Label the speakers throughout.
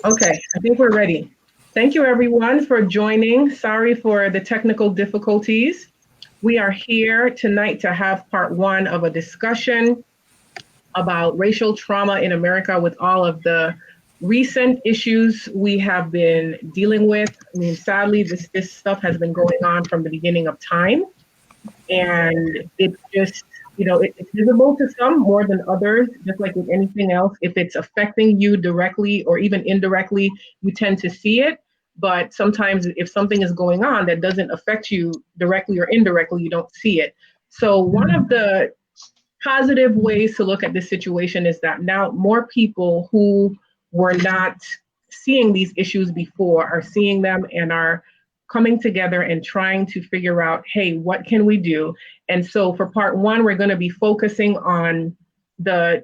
Speaker 1: Okay, I think we're ready. Thank you everyone for joining. Sorry for the technical difficulties. We are here tonight to have part one of a discussion about racial trauma in America with all of the recent issues we have been dealing with. I mean, sadly, this stuff has been going on from the beginning of time, and it's just it's visible to some more than others. Just like with anything else, if it's affecting you directly or even indirectly, you tend to see it. But sometimes, if something is going on that doesn't affect you directly or indirectly, you don't see it. So one of the positive ways to look at this situation is that now more people who were not seeing these issues before are seeing them and are coming together and trying to figure out, hey, what can we do? And so for part one, we're going to be focusing on the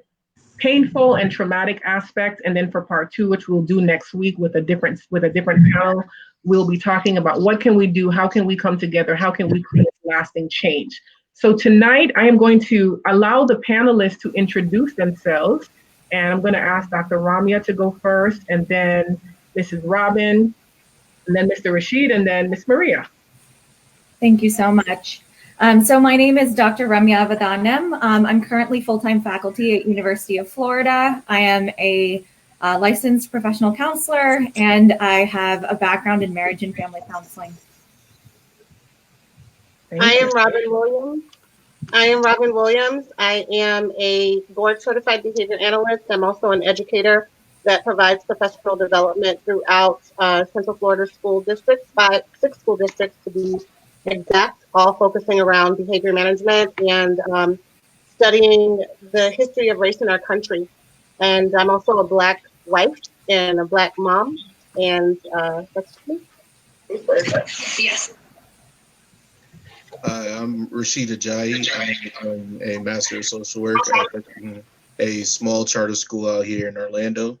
Speaker 1: painful and traumatic aspect, and then for part two, which we'll do next week with a different panel, we'll be talking about what can we do, how can we come together, how can we create lasting change. So tonight, I am going to allow the panelists to introduce themselves, and I'm going to ask Dr. Ramya to go first, and then Mrs. Robin, and then Mr. Rashid, and then Miss Maria.
Speaker 2: Thank you so much. So my name is Dr. Ramya Vadanam. I'm currently full-time faculty at University of Florida. I am a licensed professional counselor, and I have a background in marriage and family counseling.
Speaker 3: I am Robin Williams. I am a board-certified behavior analyst. I'm also an educator that provides professional development throughout Central Florida school districts, 6 school districts to be exact, all focusing around behavior management and studying the history of race in our country. And I'm also a Black wife and a Black mom. And that's me.
Speaker 2: Yes.
Speaker 4: I'm Rashid Ajayi. I'm a Master of Social Work at a small charter school out here in Orlando.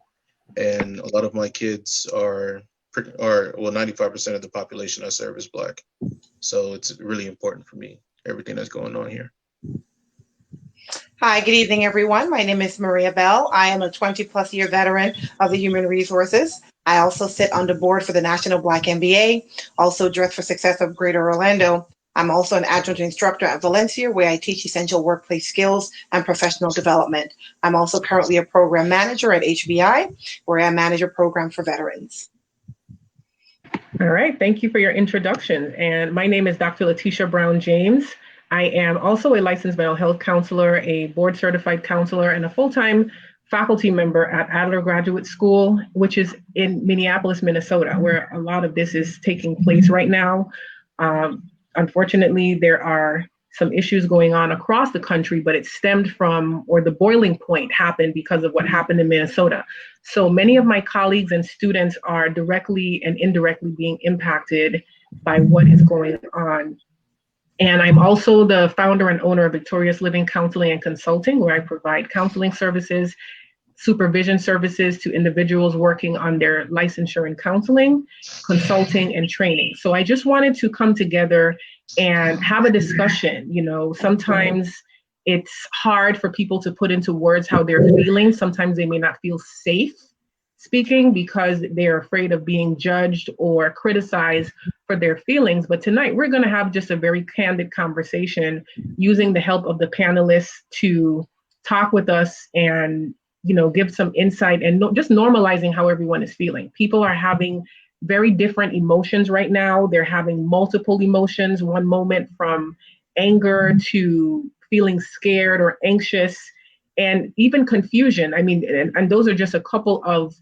Speaker 4: And a lot of my kids are 95% of the population I serve is Black. So it's really important for me, everything that's going on here.
Speaker 5: Hi, good evening, everyone. My name is Maria Bell. I am a 20-plus year veteran of the Human Resources. I also sit on the board for the National Black MBA, also Dress for Success of Greater Orlando. I'm also an adjunct instructor at Valencia, where I teach essential workplace skills and professional development. I'm also currently a program manager at HBI, where I manage a program for veterans.
Speaker 1: All right, thank you for your introduction. And my name is Dr. Letitia Browne-James. I am also a licensed mental health counselor, a board certified counselor, and a full-time faculty member at Adler Graduate School, which is in Minneapolis, Minnesota, where a lot of this is taking place right now. Unfortunately, there are some issues going on across the country, but it stemmed from, or the boiling point happened because of what happened in Minnesota. So many of my colleagues and students are directly and indirectly being impacted by what is going on. And I'm also the founder and owner of Victorious Living Counseling and Consulting, where I provide counseling services, supervision services to individuals working on their licensure in counseling, consulting, and training. So I just wanted to come together and have a discussion. You know, sometimes it's hard for people to put into words how they're feeling. Sometimes they may not feel safe speaking because they're afraid of being judged or criticized for their feelings. But tonight we're going to have just a very candid conversation using the help of the panelists to talk with us and give some insight and just normalizing how everyone is feeling. People are having very different emotions right now. They're having multiple emotions, one moment from anger to feeling scared or anxious and even confusion. I mean, and those are just a couple of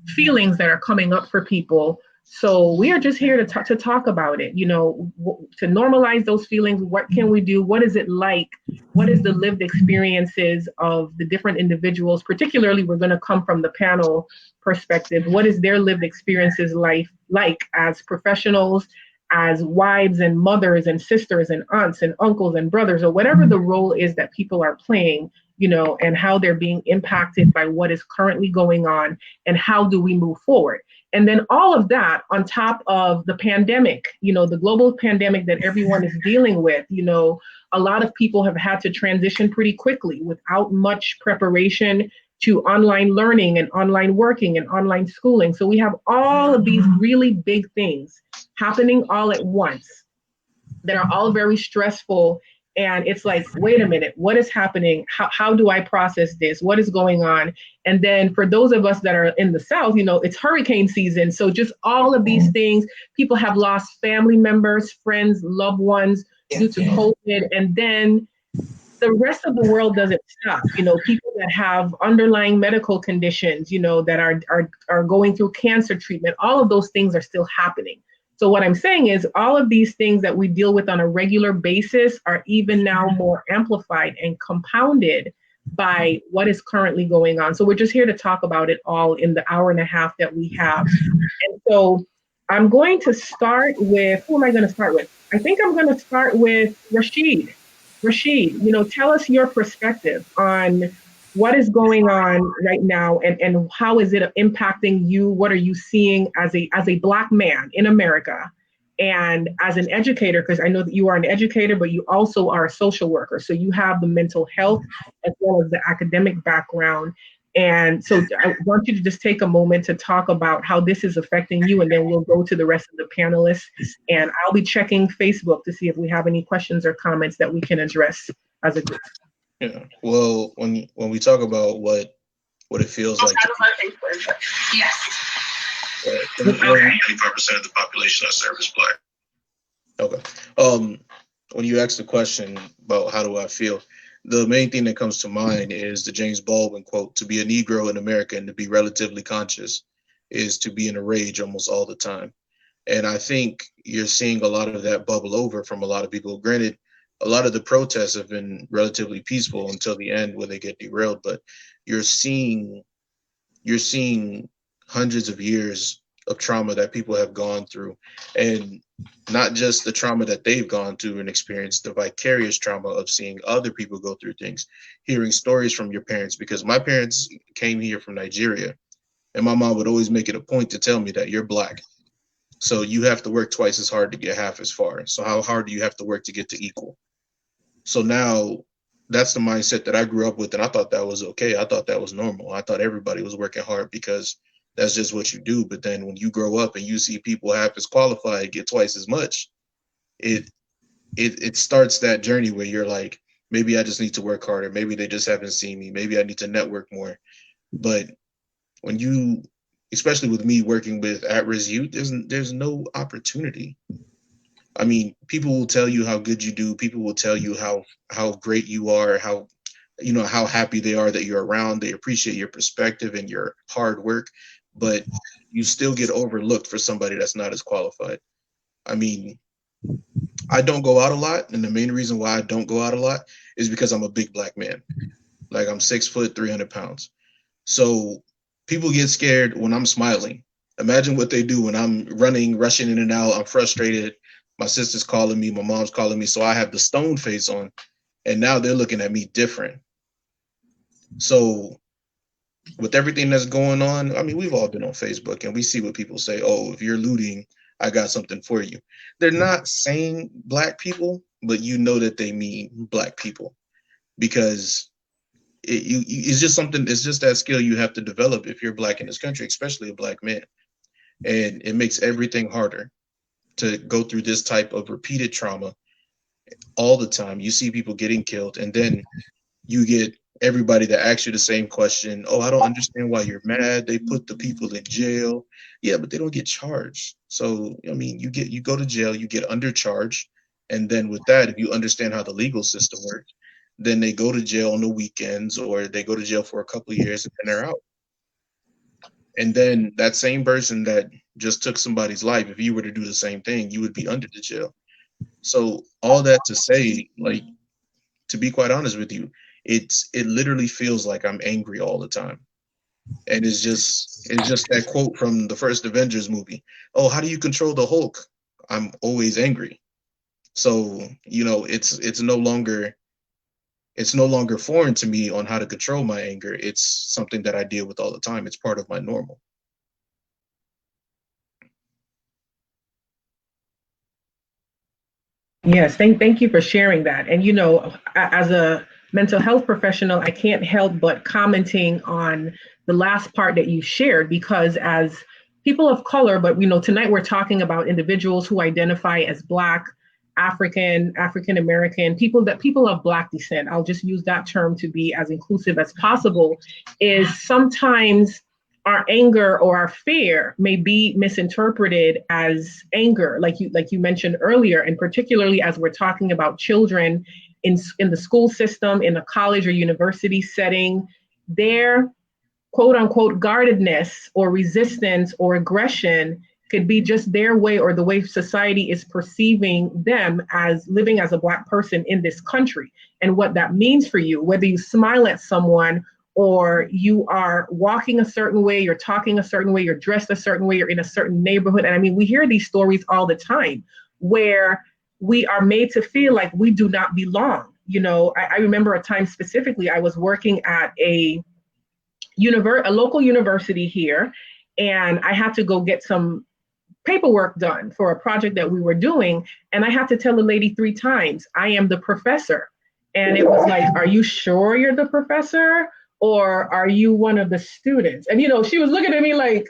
Speaker 1: feelings that are coming up for people. So we are just here to talk about it, to normalize those feelings. What can we do? What is it like? What is the lived experiences of the different individuals? Particularly, we're going to come from the panel perspective. What is their lived experiences like as professionals, as wives and mothers and sisters and aunts and uncles and brothers, or whatever the role is that people are playing, and how they're being impacted by what is currently going on, and how do we move forward? And then all of that on top of the pandemic, the global pandemic that everyone is dealing with. A lot of people have had to transition pretty quickly without much preparation to online learning and online working and online schooling. So we have all of these really big things happening all at once that are all very stressful. And it's like, wait a minute, what is happening? How do I process this? What is going on? And then for those of us that are in the South, it's hurricane season. So just all of these things, people have lost family members, friends, loved ones due to COVID. And then the rest of the world doesn't stop. People that have underlying medical conditions, that are going through cancer treatment, all of those things are still happening. So what I'm saying is all of these things that we deal with on a regular basis are even now more amplified and compounded by what is currently going on. So we're just here to talk about it all in the hour and a half that we have. And so I'm going to start with, who am I going to start with? I think I'm going to start with Rashid. Rashid, tell us your perspective on what is going on right now and how is it impacting you? What are you seeing as a Black man in America and as an educator? Because I know that you are an educator, but you also are a social worker. So you have the mental health as well as the academic background. And so I want you to just take a moment to talk about how this is affecting you, and then we'll go to the rest of the panelists. And I'll be checking Facebook to see if we have any questions or comments that we can address as a group.
Speaker 4: Yeah. Well, when we talk about what it feels like,
Speaker 1: yes,
Speaker 4: 25% of the population I serve is Black. Okay. When you ask the question about how do I feel, the main thing that comes to mind is the James Baldwin quote: "To be a Negro in America and to be relatively conscious is to be in a rage almost all the time." And I think you're seeing a lot of that bubble over from a lot of people. Granted, a lot of the protests have been relatively peaceful until the end where they get derailed, but you're seeing hundreds of years of trauma that people have gone through, and not just the trauma that they've gone through and experienced, the vicarious trauma of seeing other people go through things, hearing stories from your parents, because my parents came here from Nigeria, and my mom would always make it a point to tell me that you're Black, so you have to work twice as hard to get half as far. So how hard do you have to work to get to equal? So now that's the mindset that I grew up with, and I thought that was okay. I thought that was normal. I thought everybody was working hard because that's just what you do. But then when you grow up and you see people half as qualified get twice as much, it starts that journey where you're like, maybe I just need to work harder. Maybe they just haven't seen me. Maybe I need to network more. But when you, especially with me working with at-risk youth, there's no opportunity. I mean, people will tell you how good you do. People will tell you how great you are, how happy they are that you're around. They appreciate your perspective and your hard work, but you still get overlooked for somebody that's not as qualified. I mean, I don't go out a lot, and the main reason why I don't go out a lot is because I'm a big Black man. Like, I'm 6 foot, 300 pounds. So people get scared when I'm smiling. Imagine what they do when I'm running, rushing in and out. I'm frustrated. My sister's calling me, my mom's calling me, so I have the stone face on, and now they're looking at me different. So with everything that's going on, I mean, we've all been on Facebook and we see what people say. Oh, if you're looting, I got something for you. They're not saying Black people, but you know that they mean Black people, because it's just something, it's just that skill you have to develop if you're Black in this country, especially a Black man. And it makes everything harder to go through this type of repeated trauma all the time. You see people getting killed, and then you get everybody that asks you the same question. Oh, I don't understand why you're mad. They put the people in jail. Yeah, but they don't get charged. So, I mean, you go to jail, you get undercharged. And then with that, if you understand how the legal system works, then they go to jail on the weekends, or they go to jail for a couple of years and then they're out. And then that same person that just took somebody's life, if you were to do the same thing, you would be under the jail. So all that to say, like, to be quite honest with you, it literally feels like I'm angry all the time. And it's just that quote from the first Avengers movie. Oh, how do you control the Hulk? I'm always angry. So, it's no longer foreign to me on how to control my anger. It's something that I deal with all the time. It's part of my normal.
Speaker 1: Yes, thank you for sharing that. And as mental health professional, I can't help but commenting on the last part that you shared, because as people of color, but tonight we're talking about individuals who identify as Black, African American, people of Black descent. I'll just use that term to be as inclusive as possible. Is sometimes our anger or our fear may be misinterpreted as anger, like you mentioned earlier, and particularly as we're talking about children in the school system, in a college or university setting, their quote unquote guardedness or resistance or aggression could be just their way, or the way society is perceiving them as living as a Black person in this country, and what that means for you, whether you smile at someone or you are walking a certain way, you're talking a certain way, you're dressed a certain way, you're in a certain neighborhood. And I mean, we hear these stories all the time where we are made to feel like we do not belong. I remember a time specifically, I was working at a local university here, and I had to go get some paperwork done for a project that we were doing. And I had to tell the lady 3 times, I am the professor. And it was like, are you sure you're the professor? Or are you one of the students? And, she was looking at me like,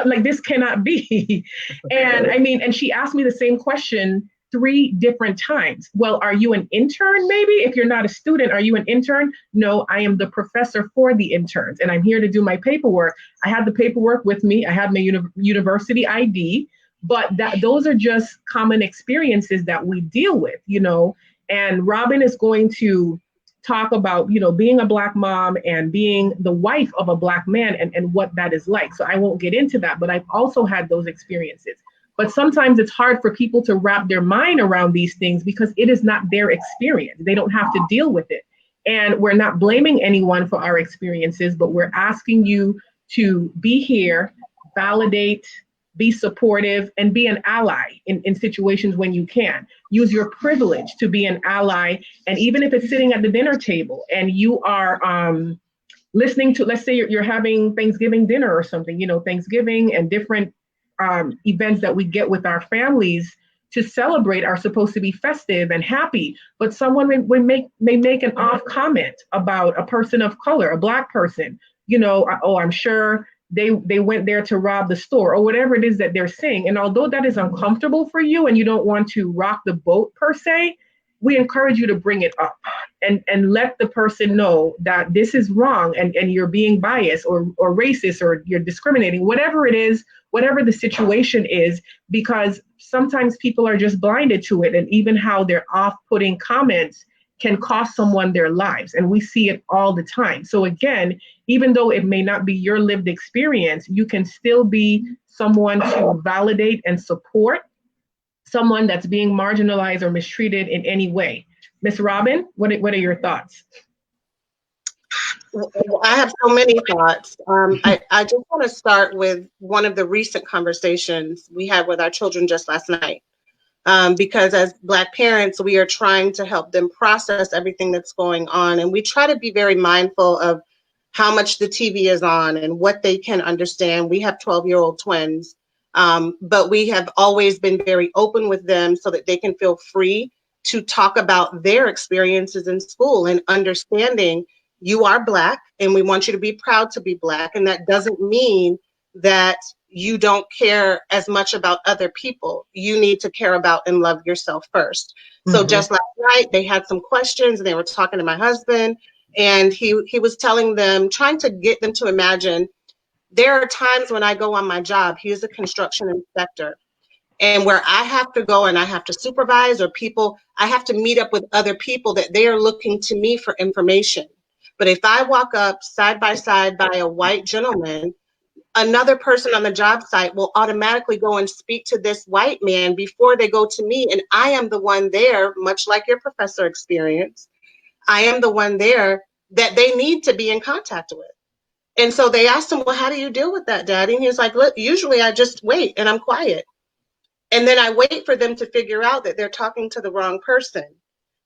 Speaker 1: like this cannot be. And I mean, and she asked me the same question 3 different times. Well, are you an intern maybe? If you're not a student, are you an intern? No, I am the professor for the interns, and I'm here to do my paperwork. I had the paperwork with me. I had my university ID, but those are just common experiences that we deal with, and Robin is going to talk about, being a Black mom and being the wife of a Black man, and what that is like. So I won't get into that, but I've also had those experiences. But sometimes it's hard for people to wrap their mind around these things because it is not their experience. They don't have to deal with it. And we're not blaming anyone for our experiences, but we're asking you to be here, validate, be supportive, and be an ally in situations when you can. Use your privilege to be an ally. And even if it's sitting at the dinner table and you are listening to, let's say you're having Thanksgiving dinner or something, Thanksgiving and different events that we get with our families to celebrate are supposed to be festive and happy, but someone may make an off comment about a person of color, a Black person, oh, I'm sure they went there to rob the store, or whatever it is that they're saying. And although that is uncomfortable for you and you don't want to rock the boat per se, we encourage you to bring it up and let the person know that this is wrong, and you're being biased or racist, or you're discriminating, whatever it is, whatever the situation is, because sometimes people are just blinded to it, and even how their off-putting comments can cost someone their lives. And we see it all the time. So again, even though it may not be your lived experience, you can still be someone to validate and support someone that's being marginalized or mistreated in any way. Miss Robin, what are your thoughts?
Speaker 3: Well, I have so many thoughts. I just want to start with one of the recent conversations we had with our children just last night. Because as Black parents, we are trying to help them process everything that's going on. And we try to be very mindful of how much the TV is on and what they can understand. We have 12-year-old twins, but we have always been very open with them so that they can feel free to talk about their experiences in school and understanding you are Black and we want you to be proud to be Black. And that doesn't mean that you don't care as much about other people. You need to care about and love yourself first. Mm-hmm. So just last night, they had some questions and they were talking to my husband, and he was telling them, trying to get them to imagine, there are times when I go on my job, he is a construction inspector, and where I have to go and I have to supervise, or I have to meet up with other people that they are looking to me for information. But if I walk up side by side by a white gentleman, another person on the job site will automatically go and speak to this white man before they go to me. And I am the one there, much like your professor experience, I am the one there that they need to be in contact with. And so they asked him, well, how do you deal with that, Daddy? And he was like, look, usually I just wait and I'm quiet. And then I wait for them to figure out that they're talking to the wrong person.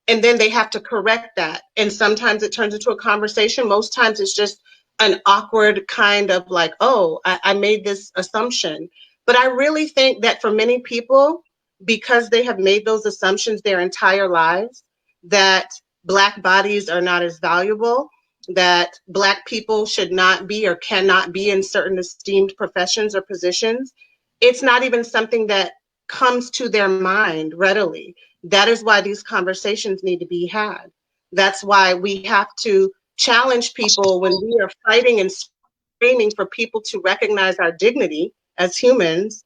Speaker 3: And then they have to correct that. And sometimes it turns into a conversation. Most times it's just an awkward kind of like, oh, I made this assumption. But I really think that for many people, because they have made those assumptions their entire lives, that Black bodies are not as valuable, that Black people should not be or cannot be in certain esteemed professions or positions. It's not even something that comes to their mind readily. That is why these conversations need to be had. That's why we have to challenge people when we are fighting and screaming for people to recognize our dignity as humans.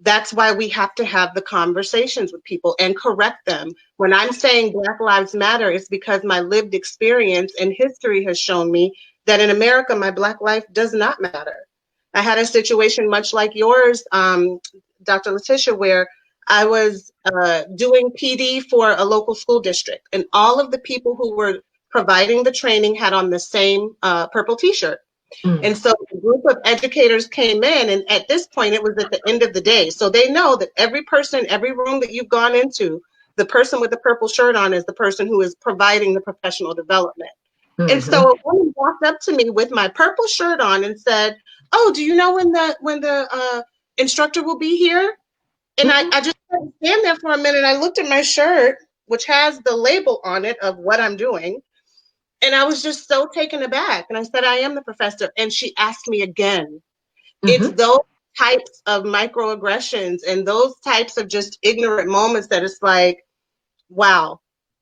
Speaker 3: That's why we have to have the conversations with people and correct them. When I'm saying Black Lives Matter, it's because my lived experience and history has shown me that in America, my Black life does not matter. I had a situation much like yours, Dr. Letitia, where I was doing PD for a local school district, and all of the people who were providing the training had on the same purple t-shirt. And so a group of educators came in, and at this point, it was at the end of the day. So they know that every person, every room that you've gone into, the person with the purple shirt on is the person who is providing the professional development. And so a woman walked up to me with my purple shirt on and said, "Oh, do you know when the instructor will be here?" And I just had to stand there for a minute. I looked at my shirt, which has the label on it of what I'm doing. And I was just so taken aback. And I said, "I am the professor." And she asked me again. It's those types of microaggressions and those types of just ignorant moments that it's like, wow.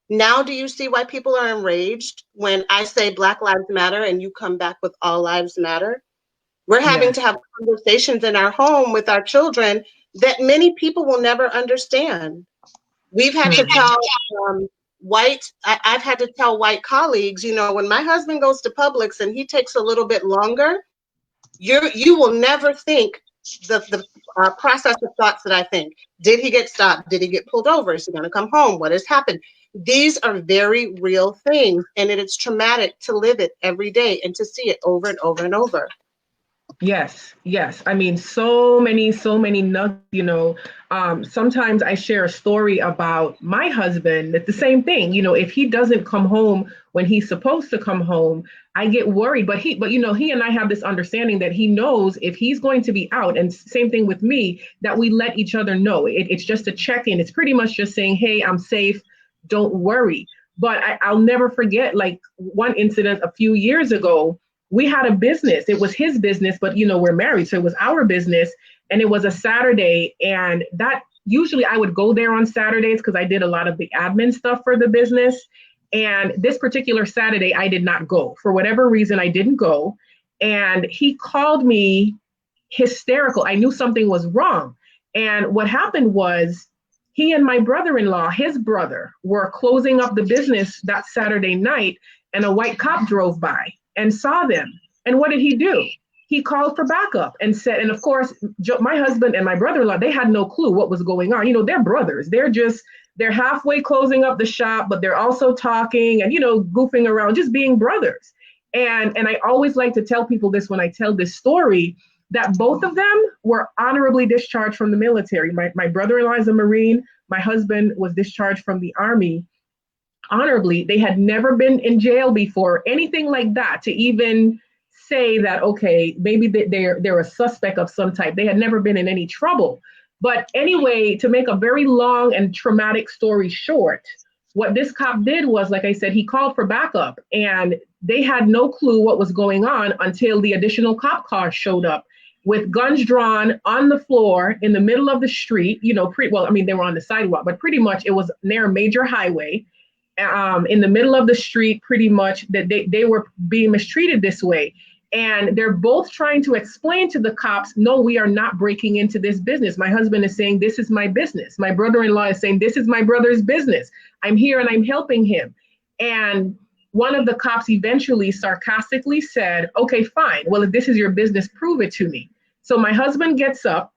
Speaker 3: Now do you see why people are enraged when I say Black Lives Matter and you come back with All Lives Matter? We're having to have conversations in our home with our children that many people will never understand. We've had to tell I've had to tell white colleagues, you know, when my husband goes to Publix and he takes a little bit longer, you will never think the process of thoughts that I think. Did he get stopped? Did he get pulled over? Is he going to come home? What has happened? These are very real things, and it is traumatic to live it every day and to see it over and over and over.
Speaker 1: Yes, yes. I mean, so many nuggets, you know. Sometimes I share a story about my husband. It's the same thing. You know, if he doesn't come home when he's supposed to come home, I get worried. But you know, he and I have this understanding that he knows if he's going to be out, and same thing with me, that we let each other know. It's just a check-in. It's pretty much just saying, "Hey, I'm safe. Don't worry." But I'll never forget, like, one incident a few years ago. We had a business. It was his business, but you know, we're married, so it was our business. And it was a Saturday, and that usually I would go there on Saturdays because I did a lot of the admin stuff for the business. And this particular Saturday, I did not go. For whatever reason, I didn't go. And he called me hysterical. I knew something was wrong. And what happened was, he and my brother-in-law, his brother, were closing up the business that Saturday night, and a white cop drove by and saw them. And what did he do? He called for backup and said, and of course, my husband and my brother-in-law, they had no clue what was going on. You know, they're brothers. They're halfway closing up the shop, but they're also talking and, you know, goofing around, just being brothers. And I always like to tell people this when I tell this story, that both of them were honorably discharged from the military. My brother-in-law is a Marine. My husband was discharged from the Army honorably. They had never been in jail before, anything like that, to even say that, okay, maybe they're a suspect of some type. They had never been in any trouble. But anyway, to make a very long and traumatic story short, what this cop did was, like I said, he called for backup, and they had no clue what was going on until the additional cop car showed up with guns drawn on the floor in the middle of the street. You know, they were on the sidewalk, but pretty much it was near a major highway. In the middle of the street, pretty much, that they were being mistreated this way. And they're both trying to explain to the cops, no, we are not breaking into this business. My husband is saying, this is my business. My brother-in-law is saying, this is my brother's business. I'm here and I'm helping him. And one of the cops eventually sarcastically said, okay, fine. Well, if this is your business, prove it to me. So my husband gets up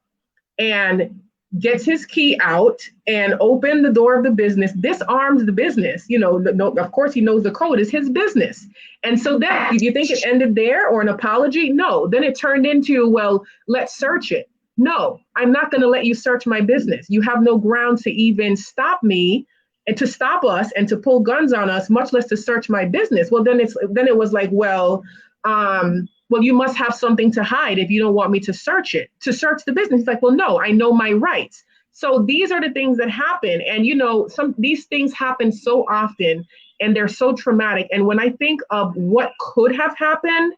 Speaker 1: and gets his key out and opened the door of the business, disarms the business. You know, of course he knows the code, is his business. And so then, do you think it ended there, or an apology? No. Then it turned into, well, let's search it. No, I'm not going to let you search my business. You have no ground to even stop me and to stop us and to pull guns on us, much less to search my business. Well, then it was like, well, you must have something to hide if you don't want me to search it, to search the business. He's like, well, no, I know my rights. So these are the things that happen. And, you know, these things happen so often. and they're so traumatic. And when I think of what could have happened,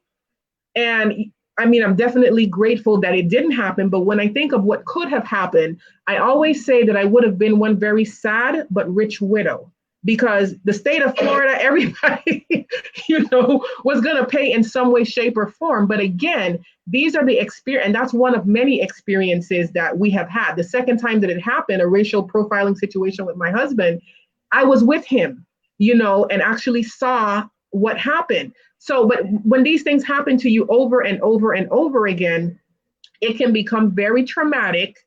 Speaker 1: and I mean, I'm definitely grateful that it didn't happen, but when I think of what could have happened, I always say that I would have been one very sad but rich widow, because the state of Florida, everybody, was going to pay in some way, shape, or form. But again, these are the experience, and that's one of many experiences that we have had. The second time that it happened, a racial profiling situation with my husband, I was with him, and actually saw what happened. So, but when these things happen to you over and over and over again, it can become very traumatic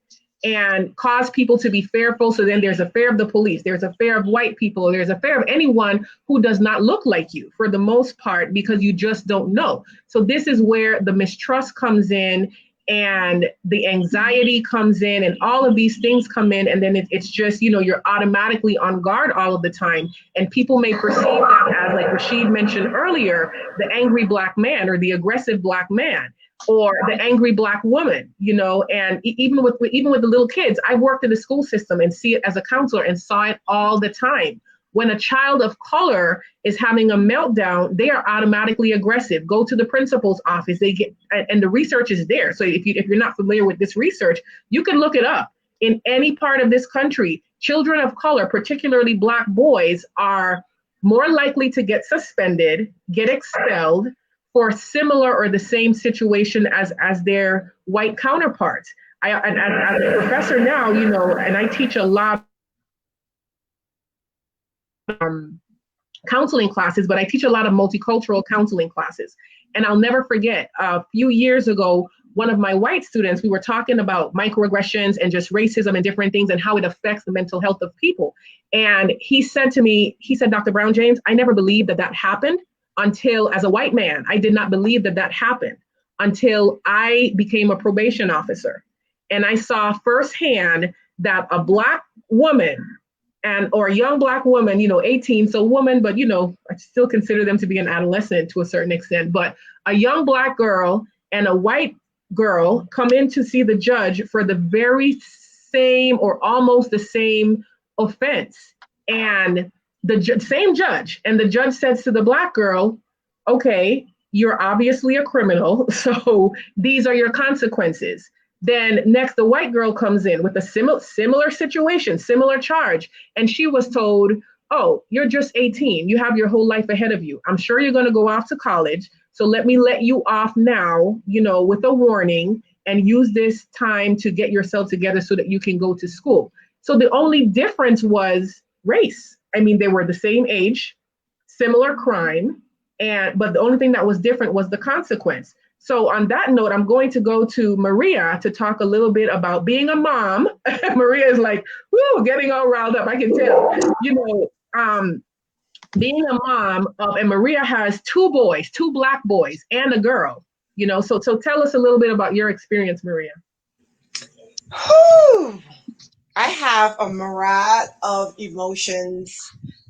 Speaker 1: and cause people to be fearful. So then there's a fear of the police, there's a fear of white people, there's a fear of anyone who does not look like you for the most part, because you just don't know. So this is where the mistrust comes in and the anxiety comes in and all of these things come in. And then it's just, you're automatically on guard all of the time. And people may perceive that as, like Rashid mentioned earlier, the angry Black man or the aggressive Black man, or the angry Black woman, and even with the little kids, I worked in the school system and see it as a counselor and saw it all the time. When a child of color is having a meltdown, they are automatically aggressive. Go to the principal's office. They get, and the research is there. So if you're not familiar with this research, you can look it up. In any part of this country, children of color, particularly Black boys, are more likely to get suspended, get expelled for similar or the same situation as their white counterparts. And as a professor now, and I teach a lot counseling classes, but I teach a lot of multicultural counseling classes. And I'll never forget, a few years ago, one of my white students, we were talking about microaggressions and just racism and different things and how it affects the mental health of people. And he said to me, Dr. Browne-James, I never believed that happened until, as a white man, I did not believe that happened until I became a probation officer. And I saw firsthand that a Black woman or a young Black woman, 18, so woman, but I still consider them to be an adolescent to a certain extent, but a young Black girl and a white girl come in to see the judge for the very same or almost the same offense. And the same judge, and the judge says to the Black girl, okay, you're obviously a criminal, so these are your consequences. Then next, the white girl comes in with a similar situation, similar charge. And she was told, oh, you're just 18. You have your whole life ahead of you. I'm sure you're going to go off to college. So let me let you off now, with a warning, and use this time to get yourself together so that you can go to school. So the only difference was race. I mean, they were the same age, similar crime, but the only thing that was different was the consequence. So on that note, I'm going to go to Maria to talk a little bit about being a mom. Maria is like, woo, getting all riled up. I can tell, being a mom and Maria has two boys, two Black boys and a girl, so tell us a little bit about your experience, Maria.
Speaker 5: Whew. I have a myriad of emotions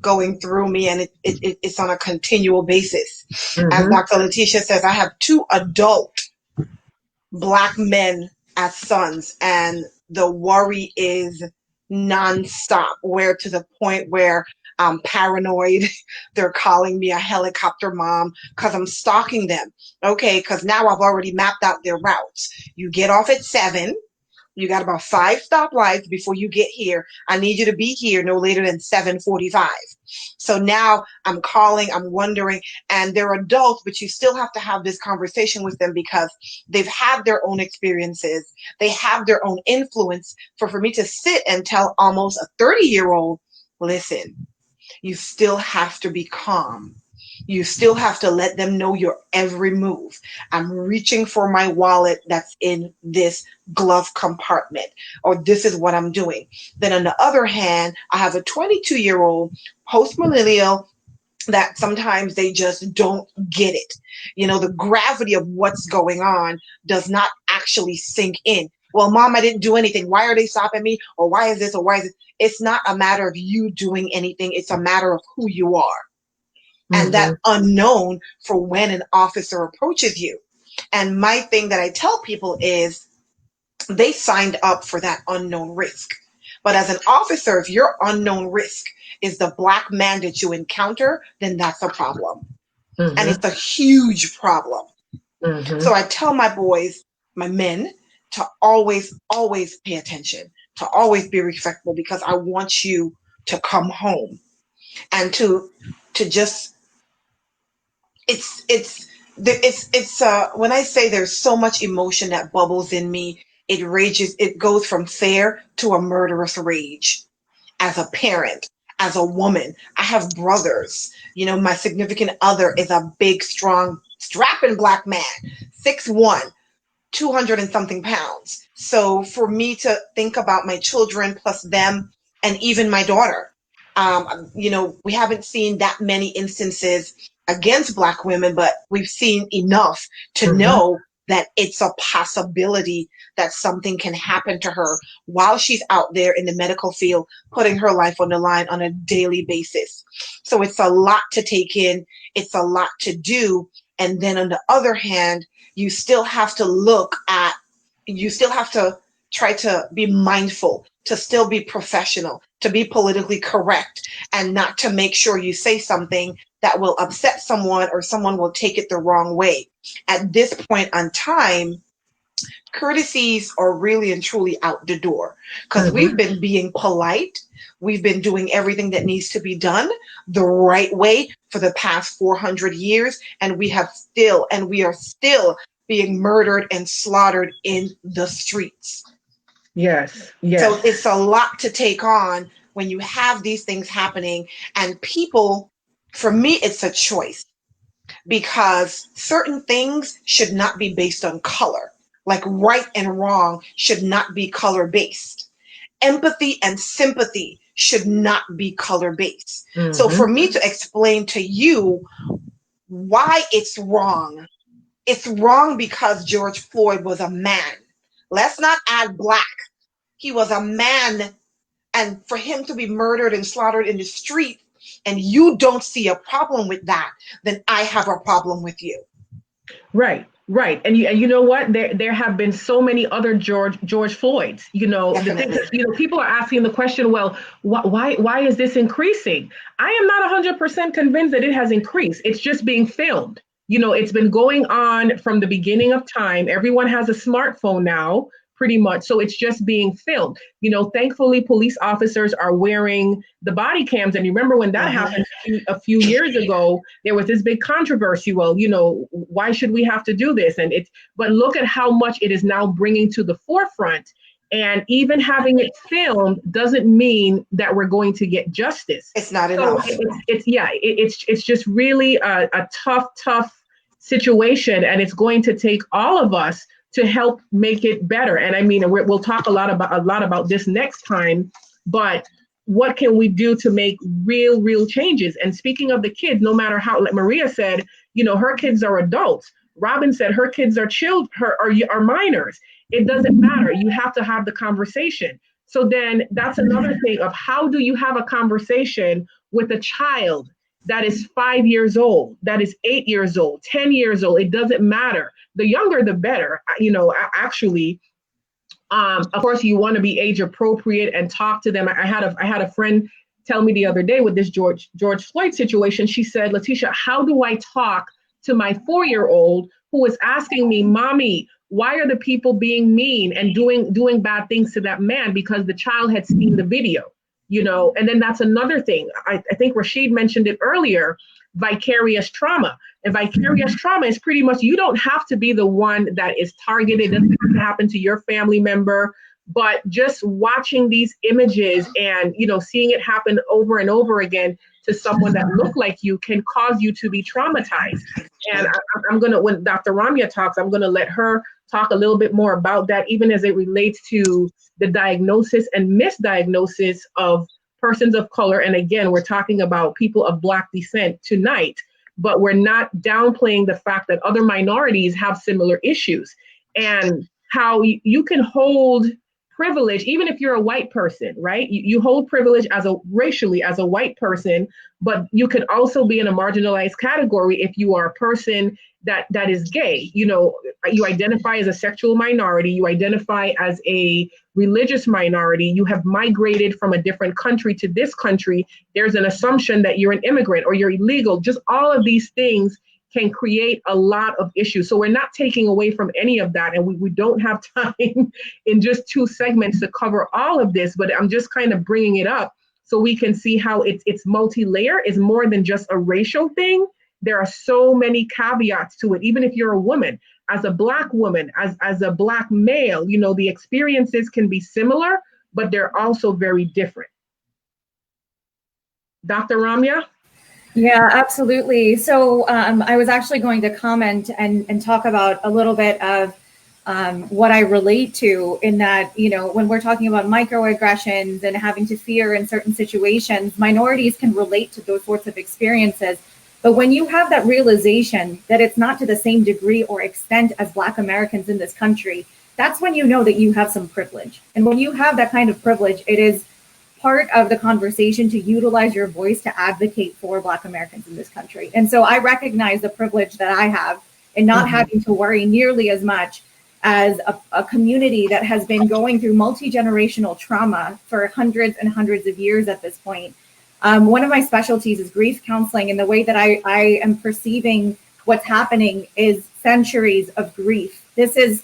Speaker 5: going through me, and it's on a continual basis. Mm-hmm. As Dr. Letitia says, I have two adult Black men as sons, and the worry is nonstop, where to the point where I'm paranoid. They're calling me a helicopter mom because I'm stalking them. Okay, because now I've already mapped out their routes. You get off at 7. You got about 5 stoplights before you get here. I need you to be here no later than 7:45. So now I'm calling, I'm wondering, and they're adults, but you still have to have this conversation with them because they've had their own experiences. They have their own influence. For me to sit and tell almost a 30-year-old, listen, you still have to be calm. You still have to let them know your every move. I'm reaching for my wallet that's in this glove compartment, or this is what I'm doing. Then on the other hand, I have a 22-year-old post-millennial that sometimes they just don't get it. The gravity of what's going on does not actually sink in. Well, Mom, I didn't do anything. Why are they stopping me? Or why is this? Or why is it? It's not a matter of you doing anything. It's a matter of who you are. And that unknown for when an officer approaches you. And my thing that I tell people is they signed up for that unknown risk. But as an officer, if your unknown risk is the Black man that you encounter, then that's a problem. And it's a huge problem. So I tell my boys, my men, to always, always pay attention, to always be respectful, because I want you to come home and to just, when I say there's so much emotion that bubbles in me, it rages, it goes from fear to a murderous rage. As a parent, as a woman, I have brothers. You know, my significant other is a big, strong, strapping Black man, 6'1", 200 and something pounds. So for me to think about my children plus them and even my daughter, you know, we haven't seen that many instances against Black women, but we've seen enough to know that it's a possibility that something can happen to her while she's out there in the medical field, putting her life on the line on a daily basis. So it's a lot to take in. It's a lot to do. And then on the other hand, you still have to try to be mindful, to still be professional, to be politically correct, and not to make sure you say something that will upset someone or someone will take it the wrong way. At this point in time, courtesies are really and truly out the door, because we've been being polite. We've been doing everything that needs to be done the right way for the past 400 years, and we are still being murdered and slaughtered in the streets.
Speaker 1: Yes.
Speaker 5: So it's a lot to take on when you have these things happening. And people, for me, it's a choice, because certain things should not be based on color. Like right and wrong should not be color based. Empathy and sympathy should not be color based. So for me to explain to you why it's wrong because George Floyd was a man. Let's not add Black. He was a man, and for him to be murdered and slaughtered in the street, and you don't see a problem with that, then I have a problem with you.
Speaker 1: Right. And you know what? There have been so many other George Floyds. You know,
Speaker 5: Definitely.
Speaker 1: the thing, people are asking the question, well, why is this increasing? I am not 100% convinced that it has increased. It's just being filmed. You know, it's been going on from the beginning of time. Everyone has a smartphone now, pretty much. So it's just being filmed. You know, thankfully, police officers are wearing the body cams. And you remember when that happened a few years ago, there was this big controversy. Well, you know, why should we have to do this? But look at how much it is now bringing to the forefront. And even having it filmed doesn't mean that we're going to get justice.
Speaker 5: It's not enough.
Speaker 1: It's just really a tough situation, and it's going to take all of us to help make it better. And I mean, we'll talk a lot about this next time, but what can we do to make real changes? And speaking of the kids, no matter how, like Maria said, you know, her kids are adults. Robin said her kids are are minors. It doesn't matter. You have to have the conversation. So then that's another thing of how do you have a conversation with a child that is 5 years old, that is 8 years old, 10 years old? It doesn't matter. The younger, the better. You know, actually, of course, you want to be age appropriate and talk to them. I had a friend tell me the other day with this George Floyd situation. She said, Letitia, how do I talk to my 4-year-old who is asking me, Mommy, why are the people being mean and doing bad things to that man? Because the child had seen the video, you know. And then that's another thing. I think Rashid mentioned it earlier, vicarious trauma. And vicarious trauma is pretty much, you don't have to be the one that is targeted. It doesn't have to happen to your family member, but just watching these images and, you know, seeing it happen over and over again to someone that looked like you can cause you to be traumatized. And I'm going to, when Dr. Ramya talks, I'm going to let her talk a little bit more about that, even as it relates to the diagnosis and misdiagnosis of persons of color. And again, we're talking about people of Black descent tonight, but we're not downplaying the fact that other minorities have similar issues, and how you can hold privilege, even if you're a white person, right? You hold privilege as a racially as a white person, but you could also be in a marginalized category if you are a person that is gay. You know, you identify as a sexual minority, you identify as a religious minority, you have migrated from a different country to this country. There's an assumption that you're an immigrant or you're illegal. Just all of these things can create a lot of issues. So we're not taking away from any of that. And we don't have time in just 2 segments to cover all of this, but I'm just kind of bringing it up so we can see how it's multi-layer. It's more than just a racial thing. There are so many caveats to it. Even if you're a woman, as a Black woman, as a Black male, you know, the experiences can be similar, but they're also very different. Dr. Ramya?
Speaker 2: Yeah, absolutely. So I was actually going to comment and talk about a little bit of what I relate to in that, you know, when we're talking about microaggressions and having to fear in certain situations, minorities can relate to those sorts of experiences. But when you have that realization that it's not to the same degree or extent as Black Americans in this country, that's when you know that you have some privilege. And when you have that kind of privilege, it is part of the conversation to utilize your voice to advocate for Black Americans in this country. And so I recognize the privilege that I have in not having to worry nearly as much as a community that has been going through multi-generational trauma for hundreds and hundreds of years at this point. One of my specialties is grief counseling, and the way that I am perceiving what's happening is centuries of grief. This is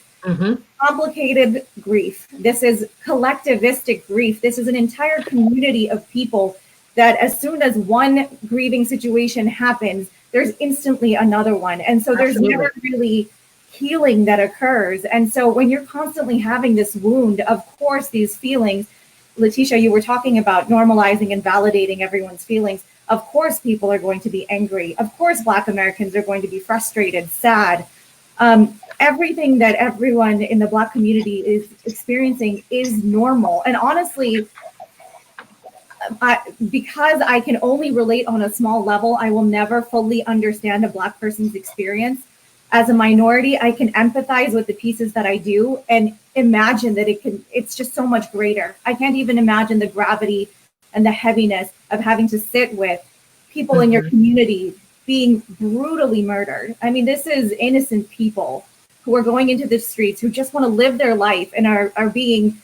Speaker 2: complicated grief. This is collectivistic grief. This is an entire community of people that as soon as one grieving situation happens, there's instantly another one. And so there's never really healing that occurs. And so when you're constantly having this wound, of course, these feelings, Letitia, you were talking about normalizing and validating everyone's feelings. Of course, people are going to be angry. Of course, Black Americans are going to be frustrated, sad. Everything that everyone in the Black community is experiencing is normal. And honestly, because I can only relate on a small level, I will never fully understand a Black person's experience. As a minority, I can empathize with the pieces that I do and imagine that it's just so much greater. I can't even imagine the gravity and the heaviness of having to sit with people in your community being brutally murdered. I mean, this is innocent people who are going into the streets, who just want to live their life and are being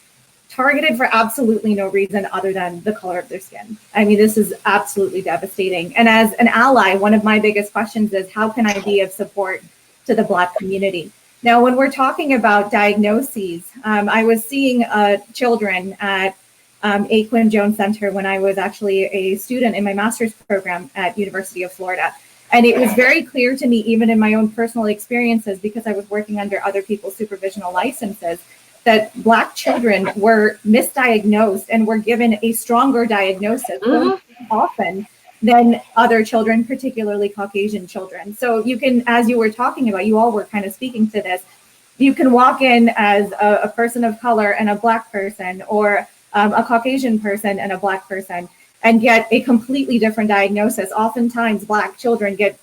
Speaker 2: targeted for absolutely no reason other than the color of their skin. I mean, this is absolutely devastating. And as an ally, one of my biggest questions is, how can I be of support to the Black community? Now, when we're talking about diagnoses, I was seeing children at Aquin Jones Center when I was actually a student in my master's program at University of Florida. And it was very clear to me, even in my own personal experiences, because I was working under other people's supervisional licenses, that Black children were misdiagnosed and were given a stronger diagnosis often than other children, particularly Caucasian children. So you can, as you were talking about, you all were kind of speaking to this, you can walk in as a person of color and a Black person, or a Caucasian person and a Black person, and get a completely different diagnosis. Oftentimes, Black children get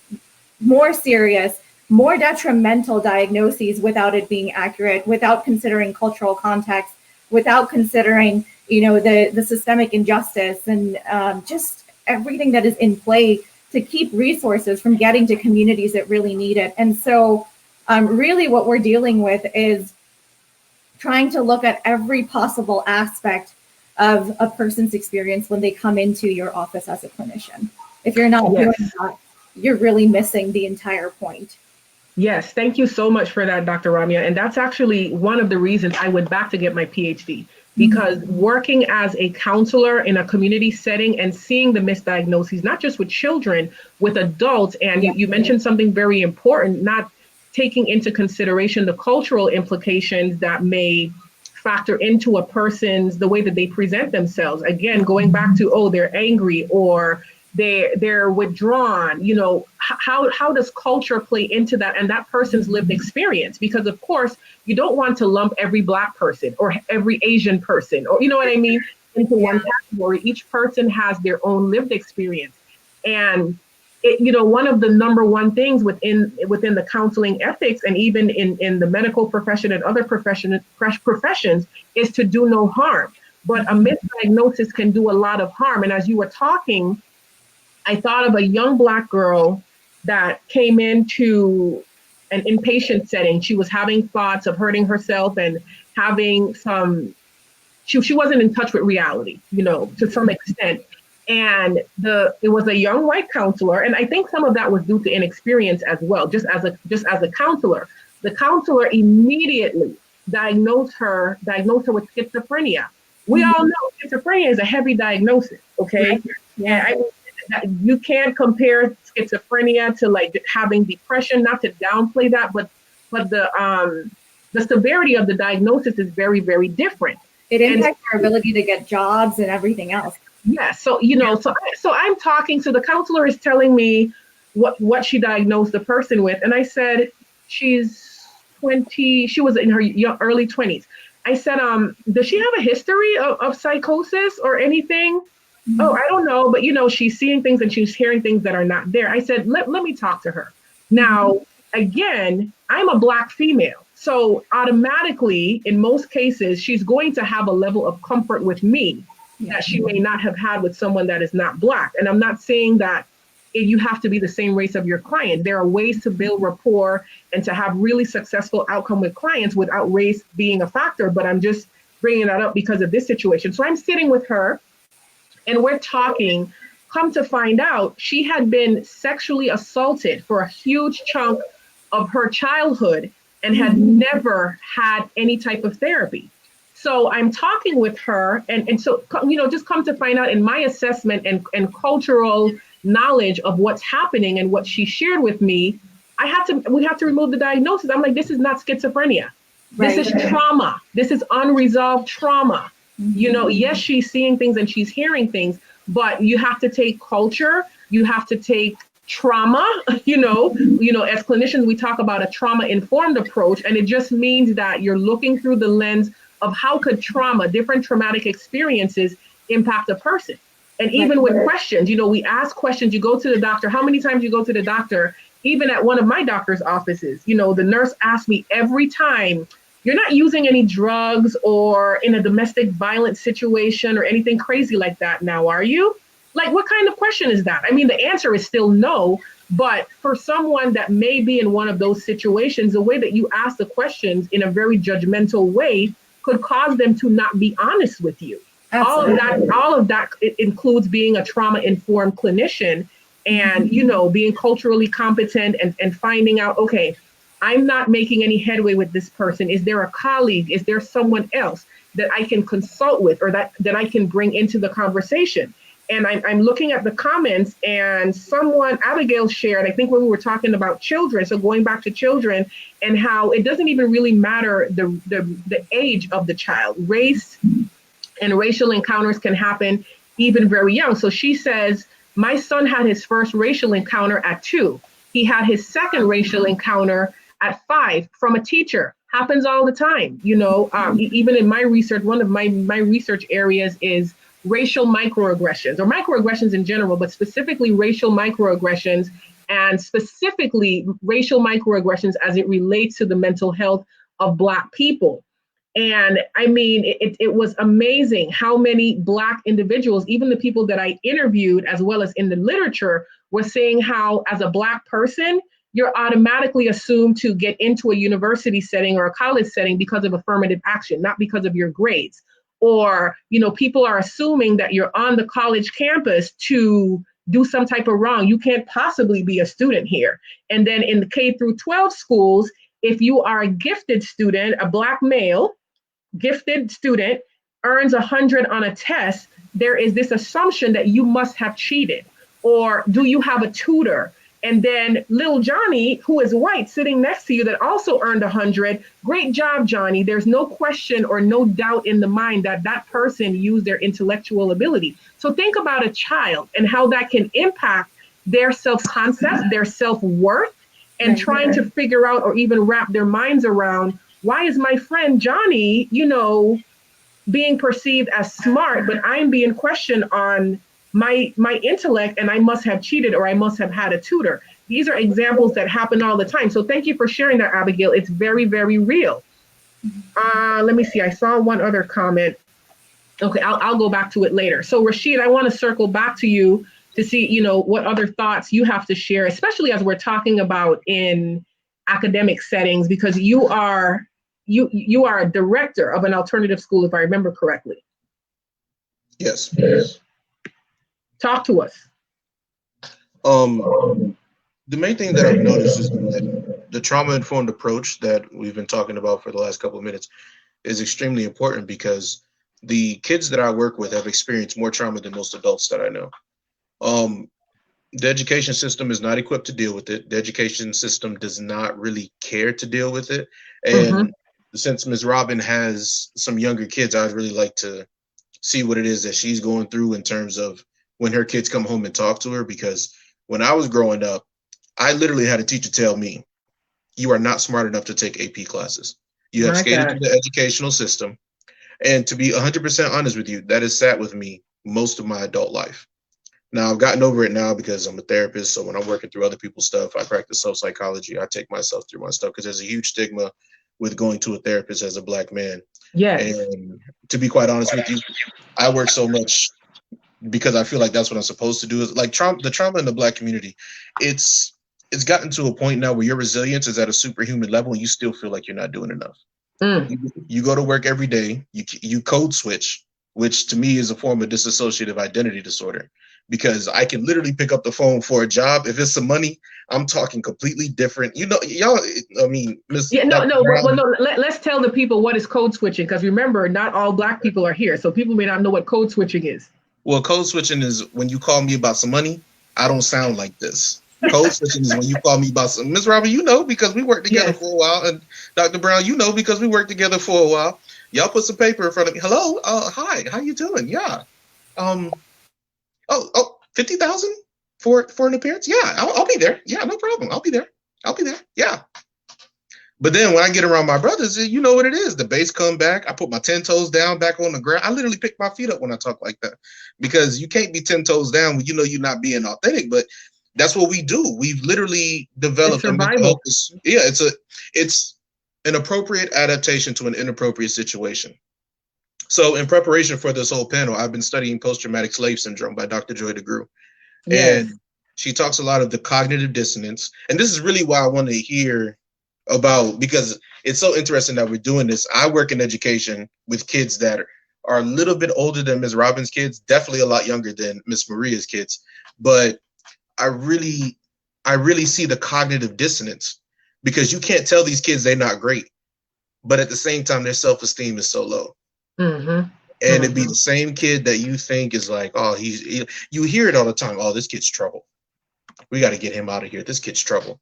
Speaker 2: more serious, more detrimental diagnoses without it being accurate, without considering cultural context, without considering, you know, the systemic injustice and just everything that is in play to keep resources from getting to communities that really need it. And so really what we're dealing with is trying to look at every possible aspect of a person's experience when they come into your office as a clinician. If you're not doing that, you're really missing the entire point.
Speaker 1: Yes, thank you so much for that, Dr. Ramya. And that's actually one of the reasons I went back to get my PhD, because working as a counselor in a community setting and seeing the misdiagnoses, not just with children, with adults, and you mentioned something very important, not taking into consideration the cultural implications that may factor into a person's, the way that they present themselves. Again, going back to, oh, they're angry or they're withdrawn, you know, how does culture play into that and that person's lived experience? Because of course, you don't want to lump every Black person or every Asian person, or you know what I mean, into one category. Each person has their own lived experience. And one of the number one things within the counseling ethics, and even in the medical profession and other professions, is to do no harm. But a misdiagnosis can do a lot of harm. And as you were talking, I thought of a young Black girl that came into an inpatient setting. She was having thoughts of hurting herself and having she wasn't in touch with reality, to some extent. And it was a young white counselor, and I think some of that was due to inexperience as well. Just as a counselor, the counselor immediately diagnosed her with schizophrenia. We all know schizophrenia is a heavy diagnosis. Okay,
Speaker 2: Right. Yeah.
Speaker 1: You can't compare schizophrenia to like having depression. Not to downplay that, but the severity of the diagnosis is very, very different.
Speaker 2: It impacts our ability to get jobs and everything else.
Speaker 1: Yeah. So, so I'm talking, so the counselor is telling me what she diagnosed the person with. And I said, she's 20, she was in her early 20s. I said, does she have a history of psychosis or anything? Mm-hmm. Oh, I don't know. But, she's seeing things and she's hearing things that are not there. I said, let me talk to her. Now, again, I'm a Black female. So automatically, in most cases, she's going to have a level of comfort with me that she may not have had with someone that is not Black. And I'm not saying that you have to be the same race of your client. There are ways to build rapport and to have really successful outcome with clients without race being a factor. But I'm just bringing that up because of this situation. So I'm sitting with her and we're talking. Come to find out, she had been sexually assaulted for a huge chunk of her childhood and had never had any type of therapy. So I'm talking with her, and so, just come to find out in my assessment and cultural knowledge of what's happening and what she shared with me, we have to remove the diagnosis. I'm like, this is not schizophrenia. Right. This is trauma. This is unresolved trauma. Yes, she's seeing things and she's hearing things, but you have to take culture, you have to take trauma, as clinicians, we talk about a trauma-informed approach, and it just means that you're looking through the lens of how could different traumatic experiences impact a person. And even with questions, we ask questions, you go to the doctor, how many times you go to the doctor, even at one of my doctor's offices, the nurse asked me every time, you're not using any drugs or in a domestic violence situation or anything crazy like that now, are you? Like, what kind of question is that? I mean, the answer is still no, but for someone that may be in one of those situations, the way that you ask the questions in a very judgmental way could cause them to not be honest with you. Absolutely. All of that it includes being a trauma-informed clinician and, being culturally competent and finding out, okay, I'm not making any headway with this person. Is there a colleague? Is there someone else that I can consult with or that I can bring into the conversation? And I'm looking at the comments, and Abigail shared, I think when we were talking about children, so going back to children and how it doesn't even really matter the age of the child. Race and racial encounters can happen even very young. So she says, my son had his first racial encounter at 2. He had his second racial encounter at 5 from a teacher. Happens all the time. Even in my research, one of my research areas is racial microaggressions, or microaggressions in general, but specifically racial microaggressions, and specifically racial microaggressions as it relates to the mental health of Black people. And I mean, it was amazing how many Black individuals, even the people that I interviewed, as well as in the literature, were saying how as a Black person, you're automatically assumed to get into a university setting or a college setting because of affirmative action, not because of your grades. Or, people are assuming that you're on the college campus to do some type of wrong. You can't possibly be a student here. And then in the K through 12 schools, if you are a gifted student, a Black male, gifted student, earns 100 on a test, there is this assumption that you must have cheated. Or do you have a tutor? And then little Johnny, who is white, sitting next to you that also earned 100, great job, Johnny. There's no question or no doubt in the mind that that person used their intellectual ability. So think about a child and how that can impact their self-concept, their self-worth, and trying to figure out or even wrap their minds around, why is my friend Johnny, being perceived as smart, but I'm being questioned on my intellect and I must have cheated or I must have had a tutor. These are examples that happen all the time. So thank you for sharing that, Abigail. It's very, very real. Let me see. I saw one other comment. Okay, I'll go back to it later. So Rashid, I want to circle back to you to see, what other thoughts you have to share, especially as we're talking about in academic settings, because you are a director of an alternative school, if I remember correctly.
Speaker 4: Yes.
Speaker 1: Talk to us.
Speaker 4: The main thing that I've noticed is that the trauma-informed approach that we've been talking about for the last couple of minutes is extremely important because the kids that I work with have experienced more trauma than most adults that I know. The education system is not equipped to deal with it. The education system does not really care to deal with it. And since Ms. Robin has some younger kids, I'd really like to see what it is that she's going through in terms of when her kids come home and talk to her. Because when I was growing up, I literally had a teacher tell me, you are not smart enough to take AP classes. You have skated through the educational system. And to be 100% honest with you, that has sat with me most of my adult life. Now, I've gotten over it now because I'm a therapist. So when I'm working through other people's stuff, I practice self-psychology. I take myself through my stuff because there's a huge stigma with going to a therapist as a Black man.
Speaker 1: Yes.
Speaker 4: And to be quite honest with you, I work so much because I feel like that's what I'm supposed to do. Is like the trauma in the Black community. It's gotten to a point now where your resilience is at a superhuman level and you still feel like you're not doing enough. You go to work every day, you code switch, which to me is a form of dissociative identity disorder, because I can literally pick up the phone for a job. If it's some money, I'm talking completely different. Y'all, I mean, Ms.
Speaker 1: Yeah, no. Let's tell the people what is code switching, because remember, not all Black people are here, so people may not know what code switching is.
Speaker 4: Well, code switching is when you call me about some money, I don't sound like this. Code switching is when you call me about some. Ms. Robin, because we worked together for a while, and Dr. Brown, because we worked together for a while. Y'all put some paper in front of me. Hello, hi, how you doing? Yeah. 50,000 for an appearance? Yeah, I'll be there. Yeah, no problem. I'll be there. Yeah. But then when I get around my brothers, you know what it is. The bass come back. I put my 10 toes down back on the ground. I literally pick my feet up when I talk like that, because you can't be 10 toes down when you're not being authentic. But that's what we do. We've literally developed a mental health. Yeah, it's an appropriate adaptation to an inappropriate situation. So in preparation for this whole panel, I've been studying post-traumatic slave syndrome by Dr. Joy DeGruy. Yes. And she talks a lot of the cognitive dissonance. And this is really why I want to hear about, because it's so interesting that we're doing this. I work in education with kids that are a little bit older than Ms. Robin's kids, definitely a lot younger than Ms. Maria's kids. But I really see the cognitive dissonance, because you can't tell these kids they're not great, but at the same time, their self-esteem is so low. And it'd be the same kid that you think is like, oh, you hear it all the time. Oh, this kid's trouble. We got to get him out of here. This kid's trouble.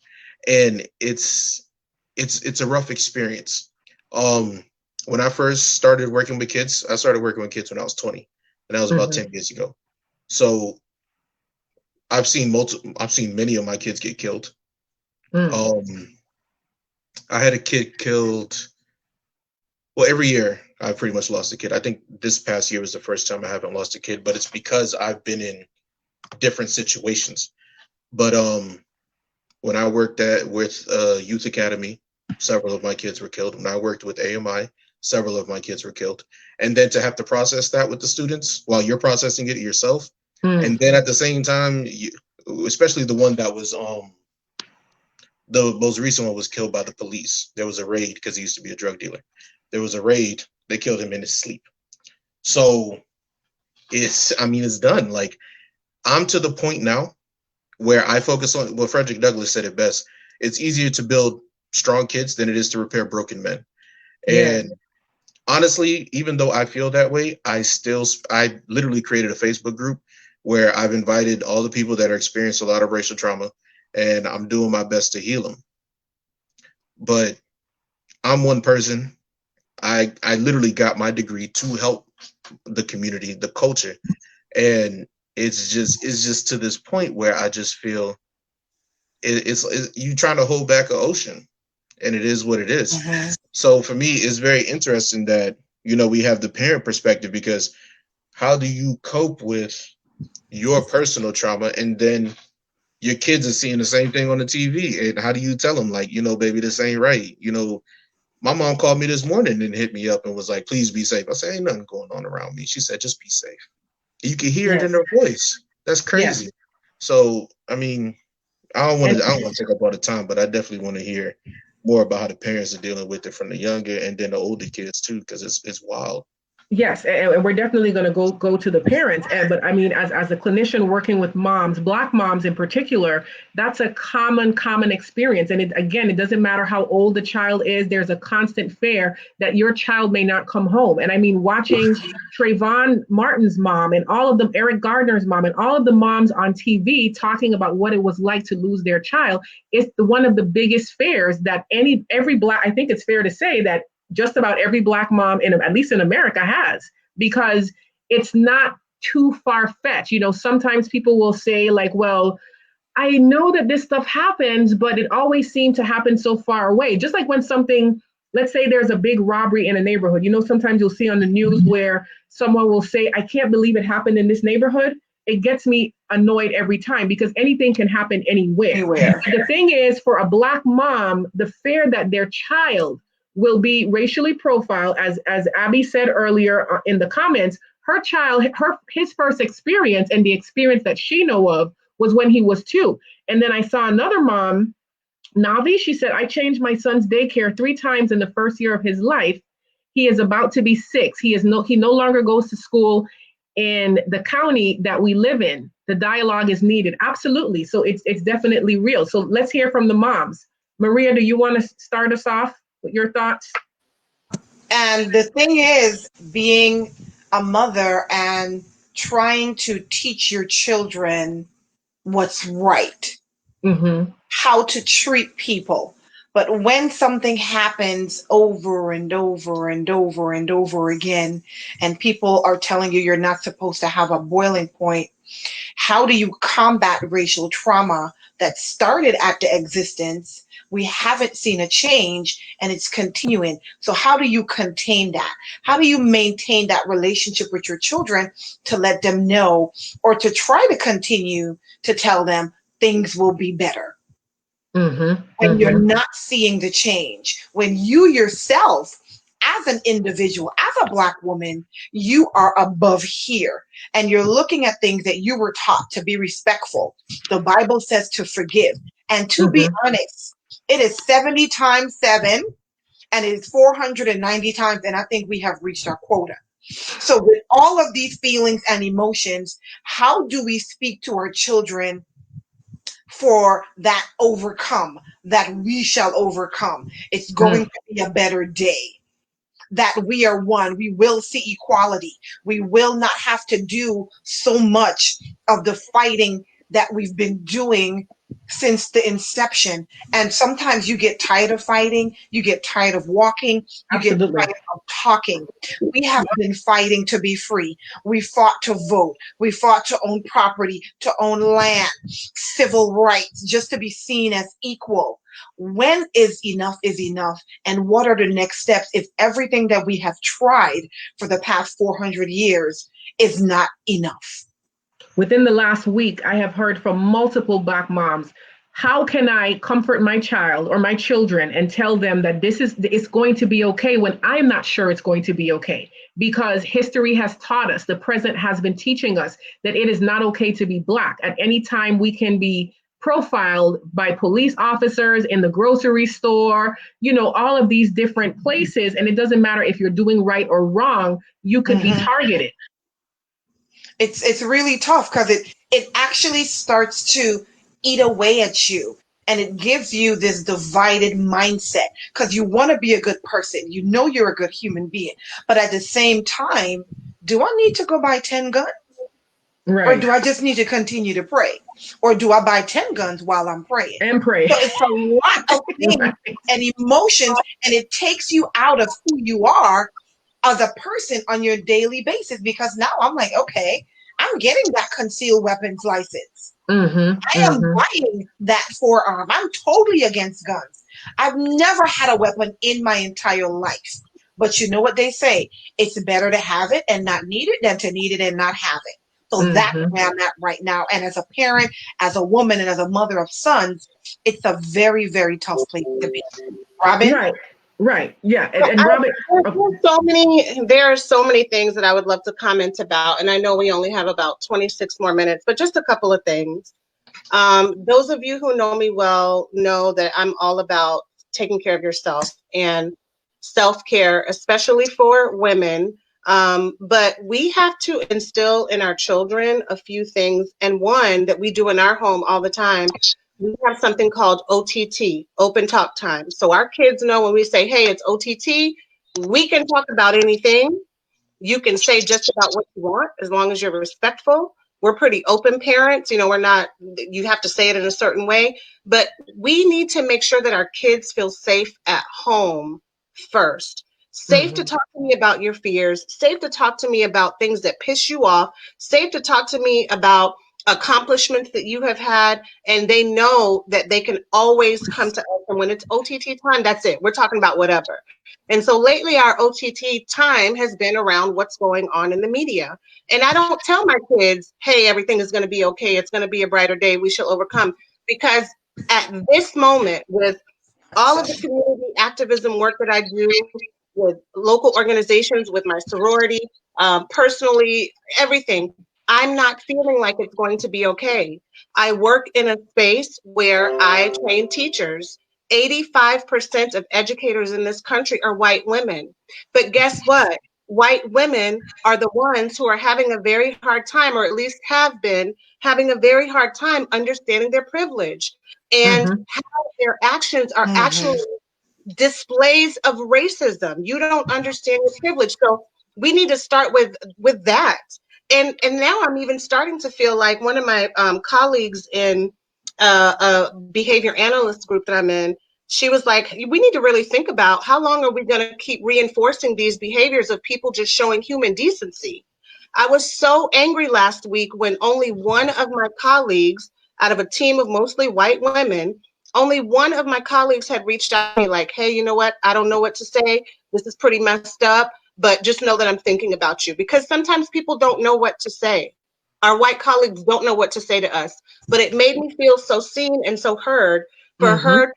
Speaker 4: And it's a rough experience. When I first started working with kids, I started working with kids when I was 20, and that was about 10 years ago. So I've seen many of my kids get killed. I had a kid killed. Well, every year I pretty much lost a kid. I think this past year was the first time I haven't lost a kid, but it's because I've been in different situations. But when I worked with Youth Academy, several of my kids were killed. When I worked with AMI, several of my kids were killed. And then to have to process that with the students while you're processing it yourself. And then at the same time, especially the one that was the most recent one was killed by the police. There was a raid because he used to be a drug dealer. There was a raid. They killed him in his sleep. So it's done. Like, I'm to the point now where I focus on, well, Frederick Douglass said it best. It's easier to build strong kids than it is to repair broken men. Yeah. And honestly, even though I feel that way, I literally created a Facebook group where I've invited all the people that are experienced a lot of racial trauma, and I'm doing my best to heal them. But I'm one person. I literally got my degree to help the community, the culture. And it's just to this point where I just feel it's you trying to hold back an ocean, and it is what it is. So for me, it's very interesting that, we have the parent perspective, because how do you cope with your personal trauma, and then your kids are seeing the same thing on the TV. And how do you tell them, like, baby, this ain't right? My mom called me this morning and hit me up and was like, please be safe. I said, ain't nothing going on around me. She said, just be safe. You can hear it in
Speaker 1: Yes.
Speaker 4: her voice. That's crazy.
Speaker 1: Yes.
Speaker 4: So, I mean, I don't want to take up all the time, but I definitely want to hear more about how the parents are dealing with it from the younger and then the older kids too, because it's wild.
Speaker 1: Yes, and we're definitely going to go to the parents. But I mean, as a clinician working with moms, Black moms in particular, that's a common experience. And it doesn't matter how old the child is. There's a constant fear that your child may not come home. And I mean, watching Trayvon Martin's mom and all of them, Eric Gardner's mom, and all of the moms on TV talking about what it was like to lose their child is one of the biggest fears that every Black. I think it's fair to say that just about every Black mom at least in America has, because it's not too far-fetched. Sometimes people will say like, well, I know that this stuff happens, but it always seemed to happen so far away. Just like when let's say there's a big robbery in a neighborhood, sometimes you'll see on the news where someone will say, I can't believe it happened in this neighborhood. It gets me annoyed every time because anything can happen anywhere. The thing is, for a Black mom, the fear that their child will be racially profiled, as Abby said earlier in the comments, his first experience and the experience that she know of was when he was 2. And then I saw another mom, Navi, she said, I changed my son's daycare 3 times in the first year of his life. He is about to be 6. He no longer goes to school in the county that we live in. The dialogue is needed. Absolutely. So it's definitely real. So let's hear from the moms. Maria, do you want to start us off with your thoughts?
Speaker 5: And the thing is, being a mother and trying to teach your children what's right, how to treat people. But when something happens over and over and over and over again, and people are telling you you're not supposed to have a boiling point, how do you combat racial trauma that started at the existence? We haven't seen a change and it's continuing. So how do you contain that? How do you maintain that relationship with your children to let them know, or to try to continue to tell them things will be better? When you're not seeing the change, when you yourself, as an individual, as a Black woman, you are above here and you're looking at things that you were taught to be respectful. The Bible says to forgive. And to be honest, it is 70 times 7 and it is 490 times. And I think we have reached our quota. So with all of these feelings and emotions, how do we speak to our children for that overcome, that we shall overcome? It's going to be a better day, that we are one. We will see equality. We will not have to do so much of the fighting that we've been doing since the inception. And sometimes you get tired of fighting, you get tired of walking, you get tired of talking. We have been fighting to be free. We fought to vote. We fought to own property, to own land, civil rights, just to be seen as equal. When is enough, and what are the next steps if everything that we have tried for the past 400 years is not enough?
Speaker 1: Within the last week, I have heard from multiple Black moms, how can I comfort my child or my children and tell them that it's going to be okay when I'm not sure it's going to be okay? Because history has taught us, the present has been teaching us that it is not okay to be Black. At any time, we can be profiled by police officers in the grocery store, all of these different places. And it doesn't matter if you're doing right or wrong, you could be targeted.
Speaker 5: It's really tough because it actually starts to eat away at you, and it gives you this divided mindset because you want to be a good person. You're a good human being. But at the same time, do I need to go buy 10 guns? Right. Or do I just need to continue to pray? Or do I buy 10 guns while I'm praying?
Speaker 1: And pray.
Speaker 5: So it's a lot of things and emotions, and it takes you out of who you are as a person on your daily basis, because now I'm like, okay, I'm getting that concealed weapons license. I am buying that forearm. I'm totally against guns. I've never had a weapon in my entire life. But you know what they say? It's better to have it and not need it than to need it and not have it. So that's where I'm at right now. And as a parent, as a woman, and as a mother of sons, it's a very, very tough place to be. Robin?
Speaker 1: Right. Yeah. And Robin,
Speaker 3: there are so many things that I would love to comment about. And I know we only have about 26 more minutes, but just a couple of things. Those of you who know me well know that I'm all about taking care of yourself and self-care, especially for women. But we have to instill in our children a few things. And one that we do in our home all the time, we have something called OTT, open talk time. So our kids know when we say, hey, it's OTT, we can talk about anything. You can say just about what you want as long as you're respectful. We're pretty open parents. You know, we're not, you have to say it in a certain way, but we need to make sure that our kids feel safe at home first. Safe to talk to me about your fears, safe to talk to me about things that piss you off, safe to talk to me about accomplishments that you have had, and they know that they can always come to us. And when it's OTT time, that's it. We're talking about whatever. And so lately, our OTT time has been around what's going on in the media. And I don't tell my kids, hey, everything is going to be okay. It's going to be a brighter day. We shall overcome. Because at this moment, with all of the community activism work that I do with local organizations, with my sorority, personally, everything, I'm not feeling like it's going to be okay. I work in a space where I train teachers. 85% of educators in this country are white women. But guess what? White women are the ones who are having a very hard time, or at least have been having a very hard time understanding their privilege and how their actions are actually displays of racism. You don't understand your privilege. So we need to start with that. And now I'm even starting to feel like one of my colleagues in a behavior analyst group that I'm in, she was like, we need to really think about how long are we going to keep reinforcing these behaviors of people just showing human decency. I was so angry last week when only one of my colleagues out of a team of mostly white women, only one of my colleagues had reached out to me like, hey, you know what? I don't know what to say. This is pretty messed up, but just know that I'm thinking about you. Because sometimes people don't know what to say. Our white colleagues don't know what to say to us, but it made me feel so seen and so heard for her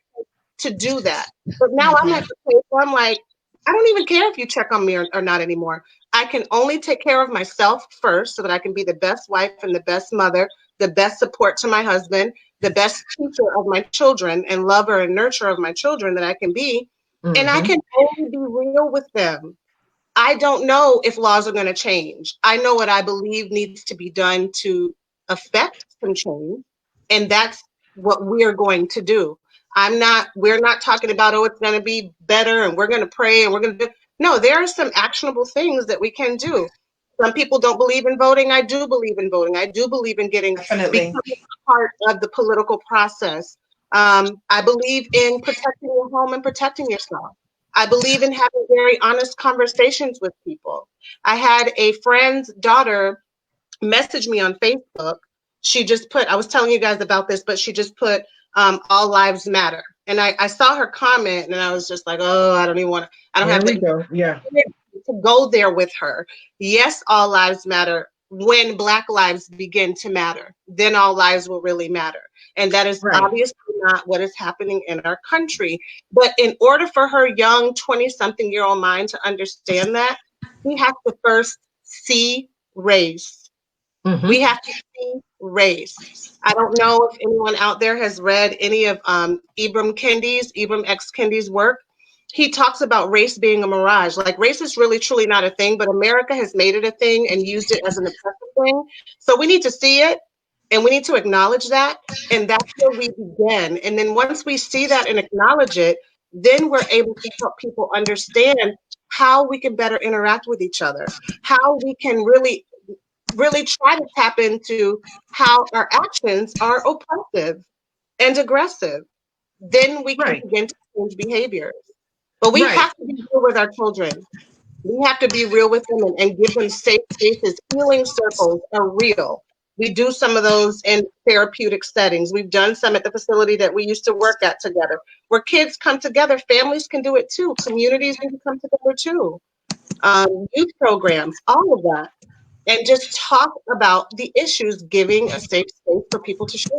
Speaker 3: to do that. But now I'm at the place where I'm like, I don't even care if you check on me or not anymore. I can only take care of myself first so that I can be the best wife and the best mother, the best support to my husband, the best teacher of my children and lover and nurturer of my children that I can be. And I can only be real with them. I don't know if laws are going to change. I know what I believe needs to be done to affect some change. And that's what we're going to do. We're not talking about, oh, it's going to be better and we're going to pray and we're going to do. No, there are some actionable things that we can do. Some people don't believe in voting. I do believe in voting. I do believe in becoming part of the political process. I believe in protecting your home and protecting yourself. I believe in having very honest conversations with people. I had a friend's daughter message me on Facebook. She just put, I was telling you guys about this, but she just put, all lives matter. And I saw her comment and I was just like, oh, I don't even want to, I don't have to go there with her. Yes, all lives matter. When Black lives begin to matter, then all lives will really matter. And that is obviously not what is happening in our country. But in order for her young 20-something-year-old mind to understand that, we have to first see race. We have to see race. I don't know if anyone out there has read any of Ibram X. Kendi's work. He talks about race being a mirage. Like, race is really truly not a thing, but America has made it a thing and used it as an oppressive thing. So we need to see it and we need to acknowledge that. And that's where we begin. And then once we see that and acknowledge it, then we're able to help people understand how we can better interact with each other, how we can really try to tap into how our actions are oppressive and aggressive. Then we can begin to change behaviors. But we have to be real with our children. We have to be real with them and give them safe spaces. Healing circles are real. We do some of those in therapeutic settings. We've done some at the facility that we used to work at together, where kids come together. Families can do it too. Communities need to come together too. Youth programs, all of that. and just talk about the issues, giving a safe space for people to share.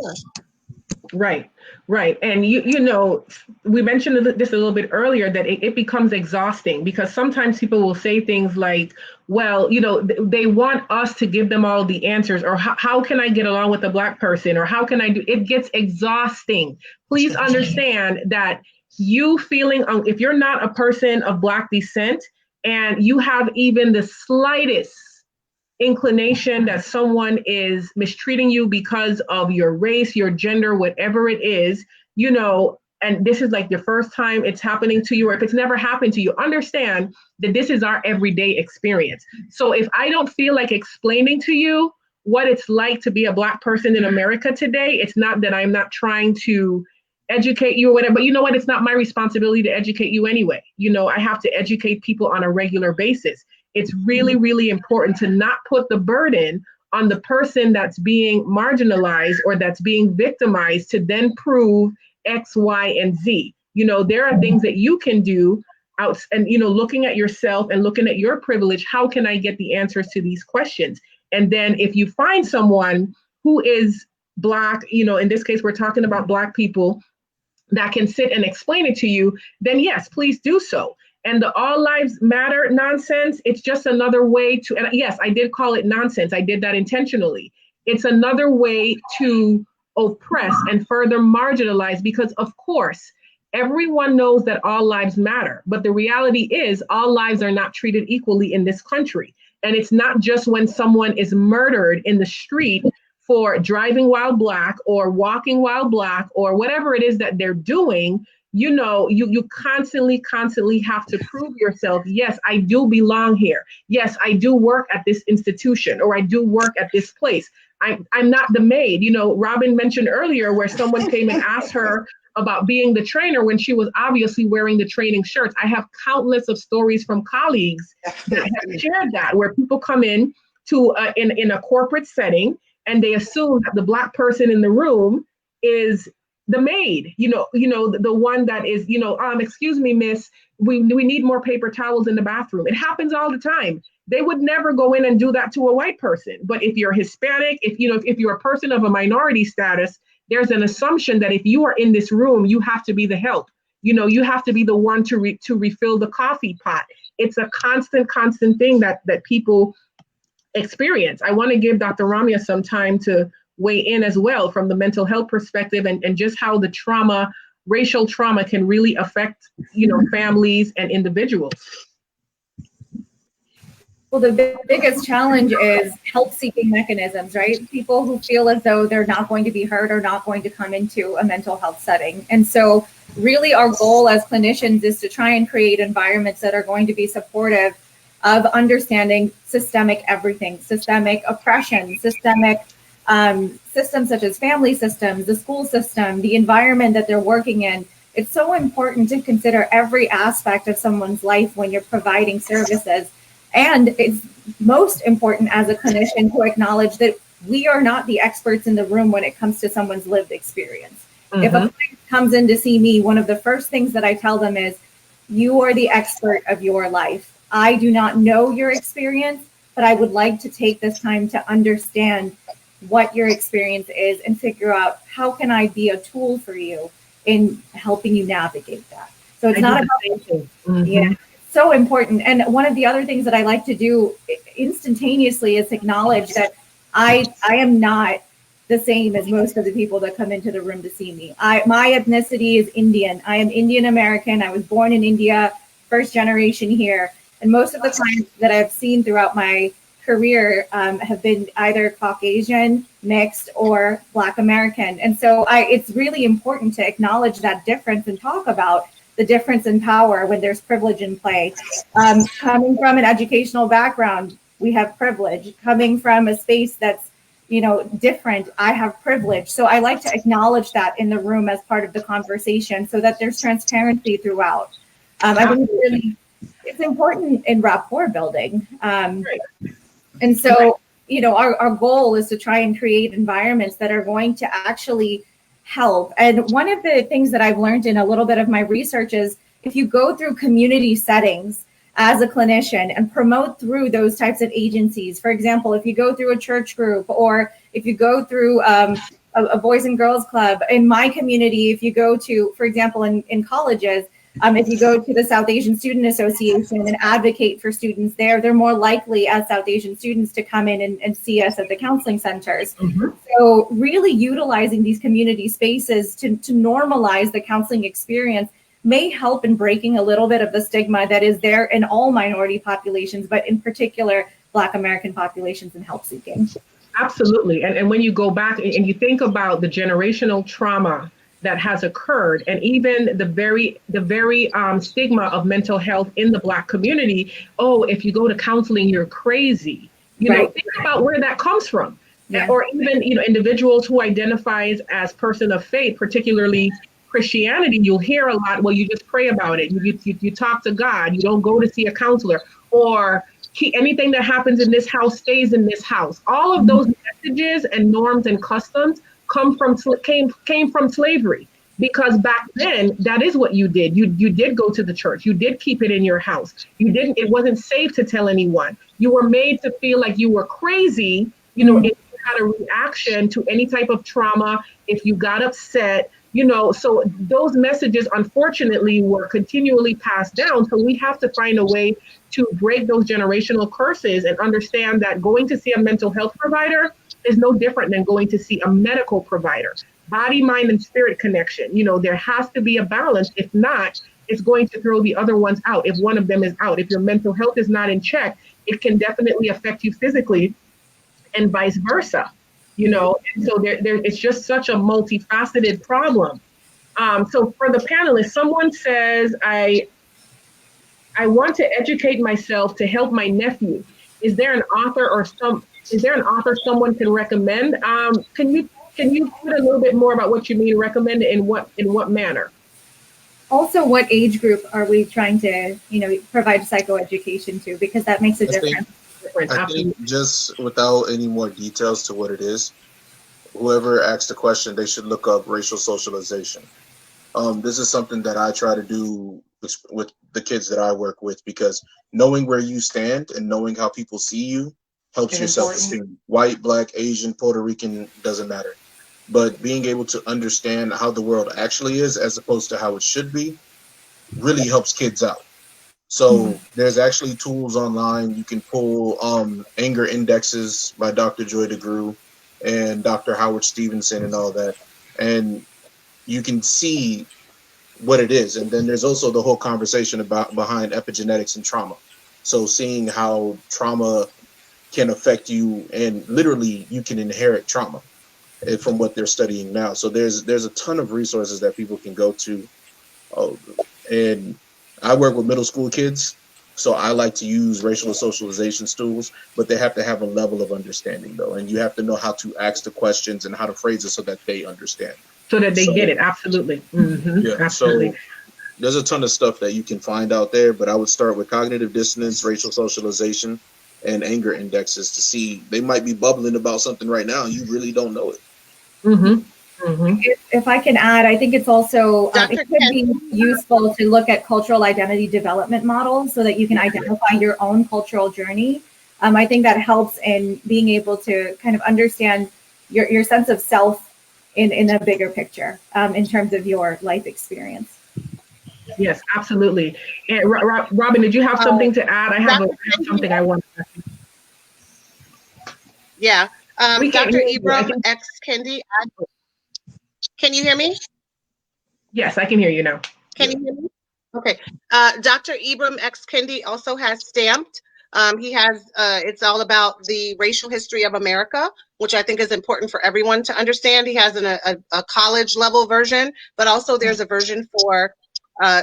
Speaker 1: Right, right. And we mentioned this a little bit earlier, that it becomes exhausting, because sometimes people will say things like, well, they want us to give them all the answers, or how can I get along with a Black person, or how can I do it? Gets exhausting. Please understand that you feeling, if you're not a person of Black descent and you have even the slightest inclination that someone is mistreating you because of your race, your gender, whatever it is, and this is like the first time it's happening to you, or if it's never happened to you, understand that this is our everyday experience. So if I don't feel like explaining to you what it's like to be a Black person in America today, it's not that I'm not trying to educate you or whatever, but you know what? It's not my responsibility to educate you anyway. I have to educate people on a regular basis. It's really, really important to not put the burden on the person that's being marginalized or that's being victimized to then prove X, Y, and Z. There are things that you can do out, and looking at yourself and looking at your privilege, how can I get the answers to these questions? And then if you find someone who is Black, in this case, we're talking about Black people, that can sit and explain it to you, then yes, please do so. And the all lives matter nonsense, it's just another way to, and yes, I did call it nonsense. I did that intentionally. It's another way to oppress and further marginalize, because of course, everyone knows that all lives matter. But the reality is all lives are not treated equally in this country. And it's not just when someone is murdered in the street for driving while Black or walking while Black or whatever it is that they're doing. You constantly have to prove yourself. Yes, I do belong here. Yes, I do work at this institution, or I do work at this place. I'm not the maid. Robin mentioned earlier where someone came and asked her about being the trainer when she was obviously wearing the training shirts. I have countless of stories from colleagues that have shared that, where people come in to in a corporate setting, and they assume that the Black person in the room is the maid, the one that is, excuse me, miss, we need more paper towels in the bathroom. It happens all the time. They would never go in and do that to a white person. But if you're Hispanic, if you're a person of a minority status, there's an assumption that if you are in this room, you have to be the help. You have to be the one to refill the coffee pot. It's a constant thing that people experience. I want to give Dr. Ramya some time to weigh in as well from the mental health perspective, and just how the racial trauma can really affect, families and individuals.
Speaker 2: Well, the biggest challenge is help-seeking mechanisms, right? People who feel as though they're not going to be heard or not going to come into a mental health setting. And so really our goal as clinicians is to try and create environments that are going to be supportive of understanding systemic everything, systemic oppression, systemic systems such as family systems, the school system, the environment that they're working in. It's so important to consider every aspect of someone's life when you're providing services. And it's most important as a clinician to acknowledge that we are not the experts in the room when it comes to someone's lived experience. Mm-hmm. If a client comes in to see me, one of the first things that I tell them is, you are the expert of your life. I do not know your experience, but I would like to take this time to understand what your experience is and figure out how can I be a tool for you in helping you navigate that. So it's not about, yeah, so important. And one of the other things that I like to do instantaneously is acknowledge that I am not the same as most of the people that come into the room to see me. My ethnicity is Indian. I am Indian American. I was born in India, first generation here. And most of the clients that I've seen throughout my career have been either Caucasian, mixed, or Black American. And so it's really important to acknowledge that difference and talk about the difference in power when there's privilege in play. Coming from an educational background, we have privilege. Coming from a space that's, different, I have privilege. So I like to acknowledge that in the room as part of the conversation so that there's transparency throughout. I think it's important in rapport building. And so, our goal is to try and create environments that are going to actually help. And one of the things that I've learned in a little bit of my research is if you go through community settings, as a clinician and promote through those types of agencies. For example, if you go through a church group, or if you go through a boys and girls club in my community, if you go to, for example, in colleges, if you go to the South Asian Student Association and advocate for students there, they're more likely as South Asian students to come in and see us at the counseling centers.
Speaker 1: Mm-hmm.
Speaker 2: So really utilizing these community spaces to normalize the counseling experience may help in breaking a little bit of the stigma that is there in all minority populations, but in particular, Black American populations in help seeking.
Speaker 1: Absolutely. And when you go back and you think about the generational trauma that has occurred, and even the very stigma of mental health in the Black community, oh, if you go to counseling, you're crazy. You know, think about where that comes from. Yeah. Or even, you know, individuals who identifies as person of faith, particularly Christianity, you'll hear a lot, well, you just pray about it. You talk to God, you don't go to see a counselor, or anything that happens in this house stays in this house. All of those messages and norms and customs came from slavery, because back then that is what you did. You did go to the church. You did keep it in your house. It wasn't safe to tell anyone. You were made to feel like you were crazy, you know, if you had a reaction to any type of trauma, if you got upset, you know. So those messages, unfortunately, were continually passed down. So we have to find a way to break those generational curses and understand that going to see a mental health provider is no different than going to see a medical provider. Body, mind, and spirit connection. You know, there has to be a balance. If not, it's going to throw the other ones out. If one of them is out, if your mental health is not in check, it can definitely affect you physically, and vice versa. You know, and so it's just such a multifaceted problem. So for the panelists, someone says, I want to educate myself to help my nephew. Is there an author someone can recommend? Can you put a little bit more about what you mean recommend, in what manner?
Speaker 2: Also, what age group are we trying to, you know, provide psychoeducation to? Because that makes a difference.
Speaker 4: I think just without any more details to what it is, whoever asked the question, they should look up racial socialization. This is something that I try to do with the kids that I work with, because knowing where you stand and knowing how people see you helps your self-esteem. White, Black, Asian, Puerto Rican, doesn't matter. But being able to understand how the world actually is as opposed to how it should be really helps kids out. So there's actually tools online. You can pull anger indexes by Dr. Joy DeGruy and Dr. Howard Stevenson and all that. And you can see what it is. And then there's also the whole conversation behind epigenetics and trauma. So seeing how trauma can affect you, and literally you can inherit trauma from what they're studying now. So there's a ton of resources that people can go to. And I work with middle school kids, so I like to use racial socialization tools, but they have to have a level of understanding though. And you have to know how to ask the questions and how to phrase it so that they understand.
Speaker 1: So that they get it, absolutely. Mm-hmm.
Speaker 4: Yeah, absolutely. So there's a ton of stuff that you can find out there, but I would start with cognitive dissonance, racial socialization, and anger indexes to see. They might be bubbling about something right now, and you really don't know it.
Speaker 1: Mm-hmm. Mm-hmm.
Speaker 2: If I can add, I think it's also, it could be useful to look at cultural identity development models so that you can identify your own cultural journey. I think that helps in being able to kind of understand your sense of self in a bigger picture in terms of your life experience.
Speaker 1: Yes, absolutely. And Robin, did you have something to add? I have something I want to ask.
Speaker 3: Yeah. Dr. Ibram X. Kendi, can you hear me?
Speaker 1: Yes, I can hear you now.
Speaker 3: Can you hear me? Okay. Dr. Ibram X. Kendi also has Stamped. He has, it's all about the racial history of America, which I think is important for everyone to understand. He has a college level version, but also there's a version for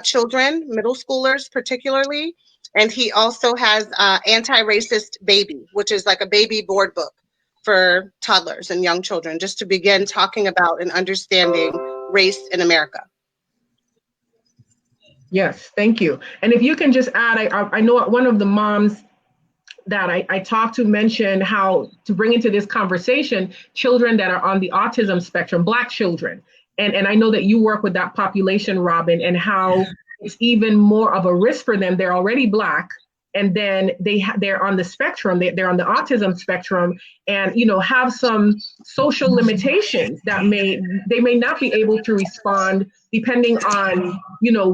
Speaker 3: children, middle schoolers particularly. And he also has Anti-Racist Baby, which is like a baby board book for toddlers and young children, just to begin talking about and understanding race in America.
Speaker 1: Yes, thank you. And if you can just add, I know one of the moms that I talked to mentioned how to bring into this conversation children that are on the autism spectrum, Black children. And I know that you work with that population, Robin, and how it's even more of a risk for them. They're already Black, and then they're on the spectrum, they're on the autism spectrum, and have some social limitations that they may not be able to respond, depending on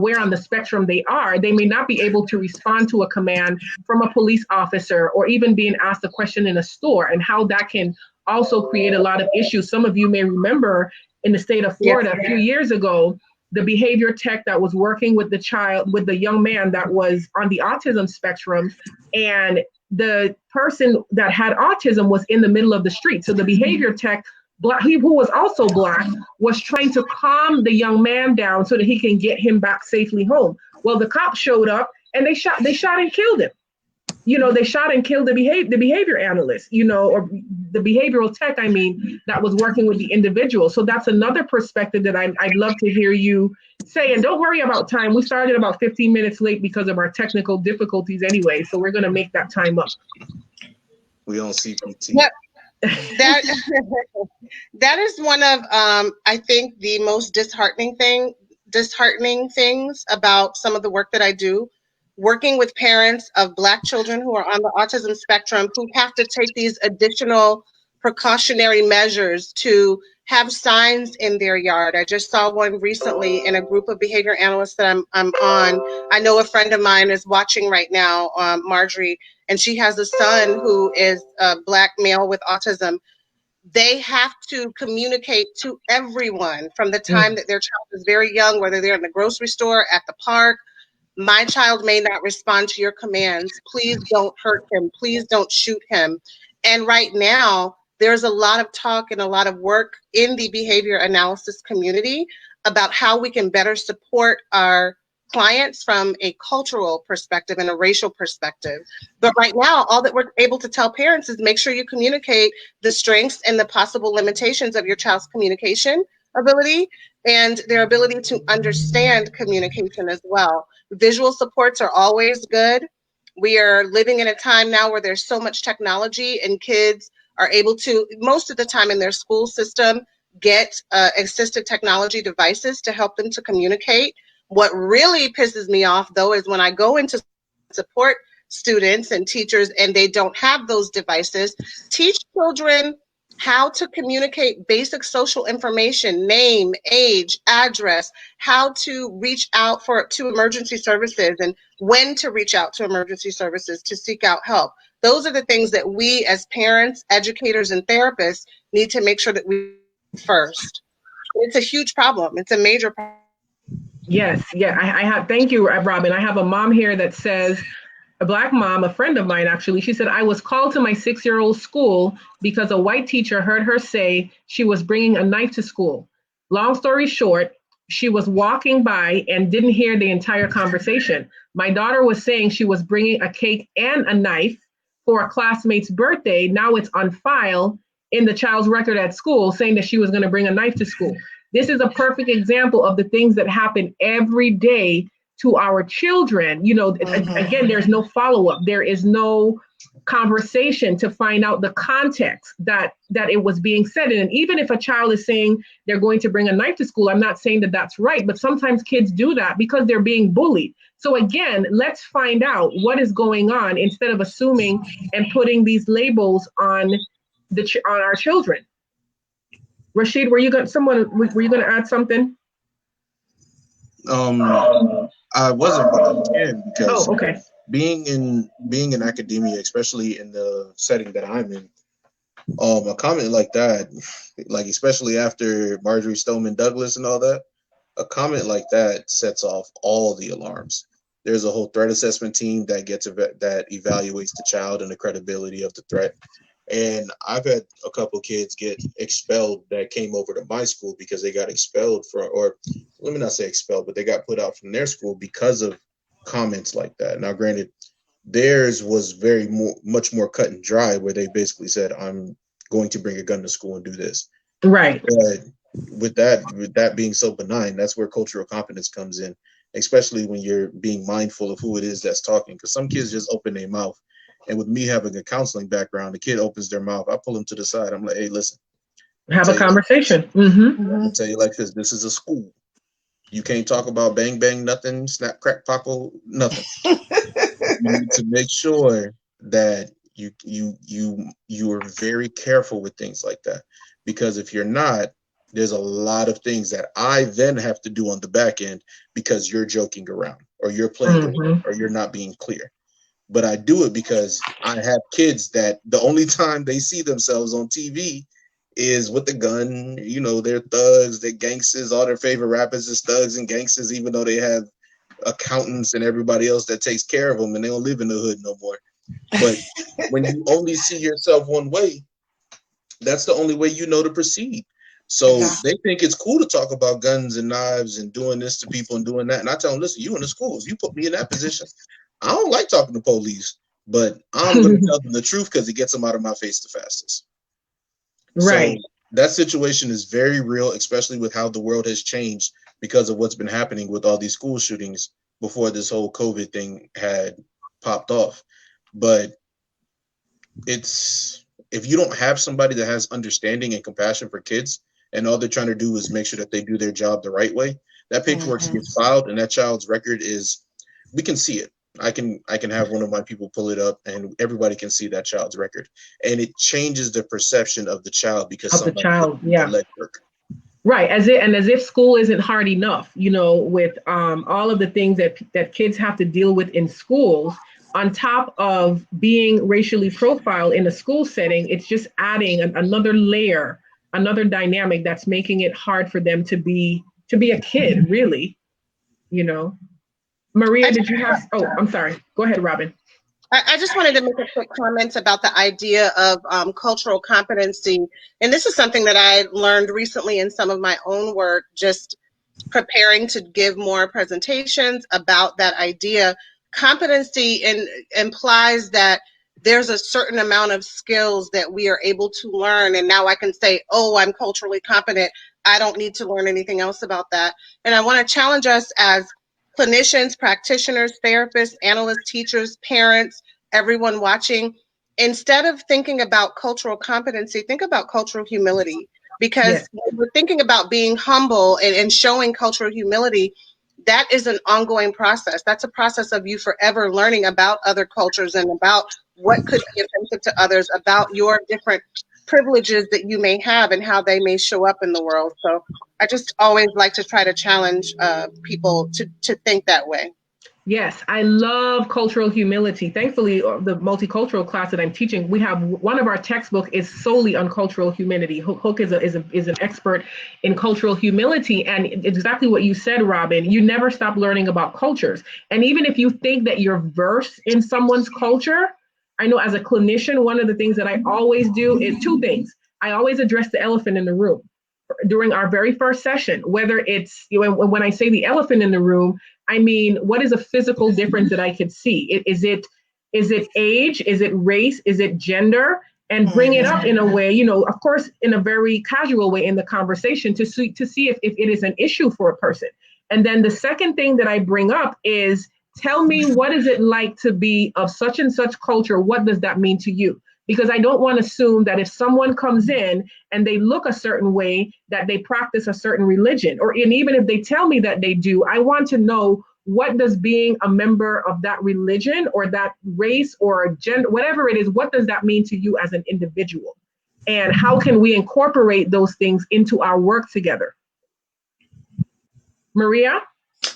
Speaker 1: where on the spectrum they are. They may not be able to respond to a command from a police officer, or even being asked a question in a store, and how that can also create a lot of issues. Some of you may remember in the state of Florida a few years ago, the behavior tech that was working with the young man that was on the autism spectrum, and the person that had autism was in the middle of the street. So the behavior tech, who was also Black, was trying to calm the young man down so that he can get him back safely home. Well, the cops showed up and they shot and killed him. They shot and killed the behavior analyst, or the behavioral tech, that was working with the individual. So that's another perspective that I'd love to hear you say. And don't worry about time. We started about 15 minutes late because of our technical difficulties anyway. So we're going to make that time up.
Speaker 4: We on CPT.
Speaker 3: Yep. That is one of I think the most disheartening things about some of the work that I do, working with parents of Black children who are on the autism spectrum, who have to take these additional precautionary measures to have signs in their yard. I just saw one recently in a group of behavior analysts that I'm on. I know a friend of mine is watching right now, Marjorie, and she has a son who is a Black male with autism. They have to communicate to everyone from the time that their child is very young, whether they're in the grocery store, at the park. My child may not respond to your commands. Please don't hurt him. Please don't shoot him. And right now, there's a lot of talk and a lot of work in the behavior analysis community about how we can better support our clients from a cultural perspective and a racial perspective. But right now, all that we're able to tell parents is make sure you communicate the strengths and the possible limitations of your child's communication ability and their ability to understand communication as well. Visual supports are always good. We are living in a time now where there's so much technology, and kids are able to, most of the time in their school system, get assistive technology devices to help them to communicate. What really pisses me off, though, is when I go into support students and teachers and they don't have those devices. Teach children how to communicate basic social information, name, age, address, how to reach out to emergency services, and when to reach out to emergency services to seek out help. Those are the things that we as parents, educators, and therapists need to make sure that we do first. It's a huge problem. It's a major problem.
Speaker 1: Yes, yeah, I have. Thank you, Robin. I have a mom here that says, a Black mom, a friend of mine actually, she said, I was called to my 6-year-old school because a white teacher heard her say she was bringing a knife to school. Long story short, she was walking by and didn't hear the entire conversation. My daughter was saying she was bringing a cake and a knife for a classmate's birthday. Now it's on file in the child's record at school saying that she was going to bring a knife to school. This is a perfect example of the things that happen every day to our children. Again, there's no follow-up. There is no conversation to find out the context that it was being said in. And even if a child is saying they're going to bring a knife to school, I'm not saying that that's right, but sometimes kids do that because they're being bullied. So again, let's find out what is going on instead of assuming and putting these labels on our children. Rashid, were you going to add something?
Speaker 4: I wasn't, but I can, because
Speaker 1: okay.
Speaker 4: being in academia, especially in the setting that I'm in, a comment like that, like especially after Marjorie Stoneman Douglas and all that, a comment like that sets off all the alarms. There's a whole threat assessment team that that evaluates the child and the credibility of the threat. And I've had a couple kids get expelled that came over to my school because they got expelled or let me not say expelled, but they got put out from their school because of comments like that. Now, granted, theirs was much more cut and dry, where they basically said, I'm going to bring a gun to school and do this.
Speaker 1: Right.
Speaker 4: But with that being so benign, that's where cultural competence comes in, especially when you're being mindful of who it is that's talking, because some kids just open their mouth. And with me having a counseling background, the kid opens their mouth, I pull them to the side. I'm like, hey, listen.
Speaker 1: Have a conversation.
Speaker 4: I'll tell you like this. This is a school. You can't talk about bang bang nothing, snap crack popo nothing. You need to make sure that you are very careful with things like that, because if you're not, there's a lot of things that I then have to do on the back end because you're joking around or you're playing around or you're not being clear. But I do it because I have kids that the only time they see themselves on TV is with the gun. You know, they're thugs, they're gangsters. All their favorite rappers is thugs and gangsters, even though they have accountants and everybody else that takes care of them, and they don't live in the hood no more. But when you only see yourself one way, that's the only way you know to proceed. So they think it's cool to talk about guns and knives and doing this to people and doing that. And I tell them, listen, you in the schools, you put me in that position. I don't like talking to police, but I'm going to tell them the truth because it gets them out of my face the fastest.
Speaker 1: Right.
Speaker 4: So that situation is very real, especially with how the world has changed because of what's been happening with all these school shootings before this whole COVID thing had popped off. But it's, if you don't have somebody that has understanding and compassion for kids, and all they're trying to do is make sure that they do their job the right way, that paperwork gets filed and that child's record is, we can see it. I can have one of my people pull it up and everybody can see that child's record, and it changes the perception of the child because
Speaker 1: Of the
Speaker 4: somebody
Speaker 1: child,
Speaker 4: did the
Speaker 1: yeah.
Speaker 4: legwork.
Speaker 1: Right, as if school isn't hard enough, you know, with all of the things that kids have to deal with in schools, on top of being racially profiled in a school setting, it's just adding another layer, another dynamic that's making it hard for them to be a kid, really, you know. Maria, did you have? Oh, I'm sorry. Go ahead, Robin.
Speaker 3: I just wanted to make a quick comment about the idea of cultural competency. And this is something that I learned recently in some of my own work, just preparing to give more presentations about that idea. Competency implies that there's a certain amount of skills that we are able to learn. And now I can say, oh, I'm culturally competent. I don't need to learn anything else about that. And I want to challenge us as clinicians, practitioners, therapists, analysts, teachers, parents, everyone watching, instead of thinking about cultural competency, think about cultural humility. Because
Speaker 1: Yes.
Speaker 3: when we're thinking about being humble and showing cultural humility, that is an ongoing process. That's a process of you forever learning about other cultures and about what could be offensive to others, about your different privileges that you may have and how they may show up in the world. So I just always like to try to challenge people to think that way.
Speaker 1: Yes, I love cultural humility. Thankfully, the multicultural class that I'm teaching, we have one of our textbook is solely on cultural humility. Hook is an expert in cultural humility, and exactly what you said, Robin. You never stop learning about cultures, and even if you think that you're versed in someone's culture, I know as a clinician, one of the things that I always do is two things. I always address the elephant in the room during our very first session, whether it's, you know, when I say the elephant in the room, I mean, what is a physical difference that I could see? Is it age? Is it race? Is it gender? And bring it up in a way, you know, of course, in a very casual way in the conversation to see if it is an issue for a person. And then the second thing that I bring up is, tell me, what is it like to be of such and such culture? What does that mean to you? Because I don't want to assume that if someone comes in and they look a certain way, that they practice a certain religion, and even if they tell me that they do, I want to know, what does being a member of that religion or that race or gender, whatever it is, what does that mean to you as an individual? And how can we incorporate those things into our work together? Maria?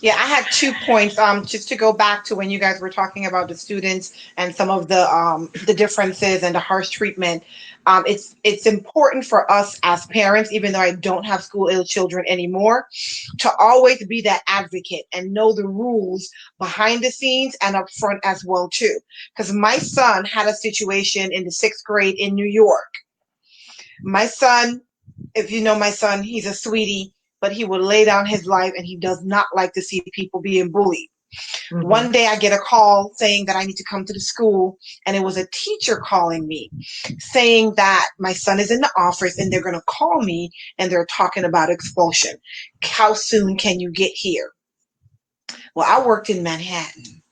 Speaker 5: Yeah, I had 2 points. Just to go back to when you guys were talking about the students and some of the differences and the harsh treatment. It's important for us as parents, even though I don't have school-age children anymore, to always be that advocate and know the rules behind the scenes and up front as well too. Because my son had a situation in the 6th grade in New York. My son, if you know my son, he's a sweetie, but he will lay down his life and he does not like to see people being bullied. Mm-hmm. One day I get a call saying that I need to come to the school, and it was a teacher calling me saying that my son is in the office and they're going to call me and they're talking about expulsion. How soon can you get here? Well, I worked in Manhattan,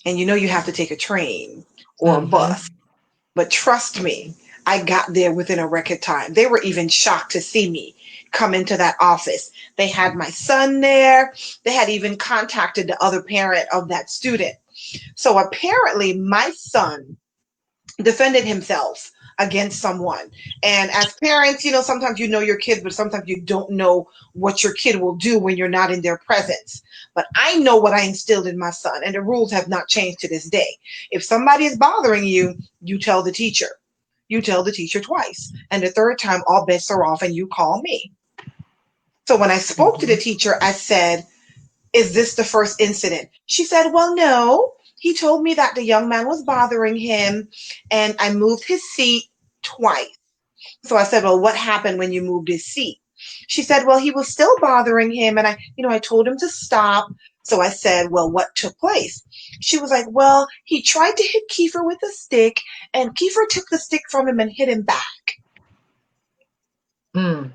Speaker 5: and you know you have to take a train or a bus. But trust me, I got there within a record time. They were even shocked to see me come into that office. They had my son there. They had even contacted the other parent of that student. So apparently my son defended himself against someone. And as parents, sometimes you know your kids, but sometimes you don't know what your kid will do when you're not in their presence. But I know what I instilled in my son, and the rules have not changed to this day. If somebody is bothering you, you tell the teacher. You tell the teacher twice. And the third time, all bets are off and you call me. So when I spoke to the teacher, I said, is this the first incident? She said, well, no. He told me that the young man was bothering him and I moved his seat twice. So I said, well, what happened when you moved his seat? She said, well, he was still bothering him and I told him to stop. So I said, well, what took place? She was like, well, he tried to hit Kiefer with a stick and Kiefer took the stick from him and hit him back.
Speaker 1: Mm.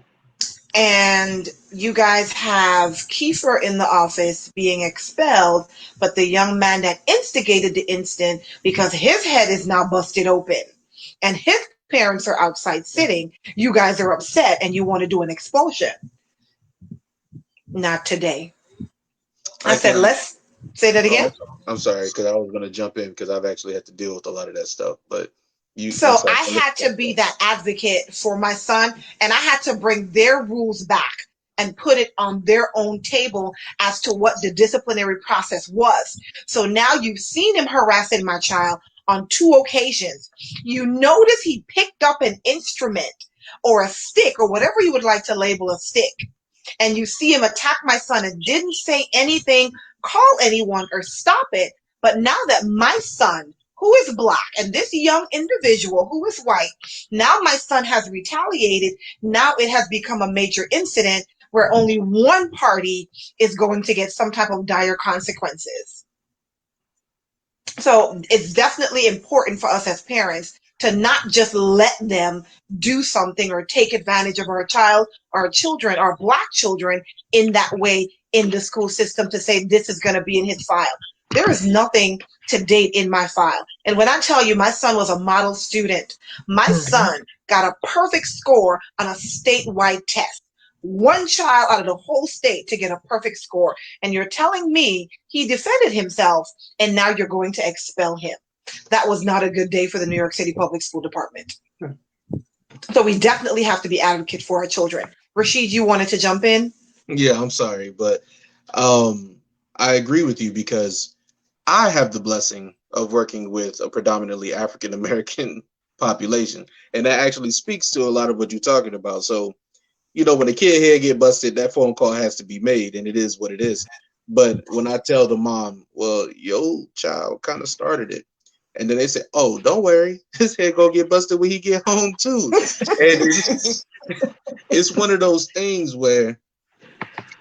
Speaker 5: And you guys have Kiefer in the office being expelled, but the young man that instigated the incident, because his head is now busted open and his parents are outside sitting, you guys are upset and you want to do an expulsion. Not today. I said, let's say that again.
Speaker 4: I'm sorry, because I was going to jump in because I've actually had to deal with a lot of that stuff. But
Speaker 5: So I had to be that advocate for my son, and I had to bring their rules back and put it on their own table as to what the disciplinary process was. So now you've seen him harassing my child on 2 occasions. You notice he picked up an instrument or a stick or whatever you would like to label a stick. And you see him attack my son and didn't say anything, call anyone or stop it. But now that my son, who is black, and this young individual who is white, now my son has retaliated. Now it has become a major incident where only one party is going to get some type of dire consequences. So it's definitely important for us as parents to not just let them do something or take advantage of our child, our children, our black children in that way in the school system to say this is going to be in his file. There is nothing to date in my file. And when I tell you my son was a model student, my son got a perfect score on a statewide test. One child out of the whole state to get a perfect score. And you're telling me he defended himself and now you're going to expel him. That was not a good day for the New York City Public School Department. So we definitely have to be advocates for our children. Rashid, you wanted to jump in?
Speaker 4: Yeah, I'm sorry, but I agree with you because I have the blessing of working with a predominantly African American population, and that actually speaks to a lot of what you're talking about. So, when a kid head get busted, that phone call has to be made, and it is what it is. But when I tell the mom, well, your child kind of started it, and then they say, oh, don't worry, his head gonna get busted when he get home too. And it's one of those things where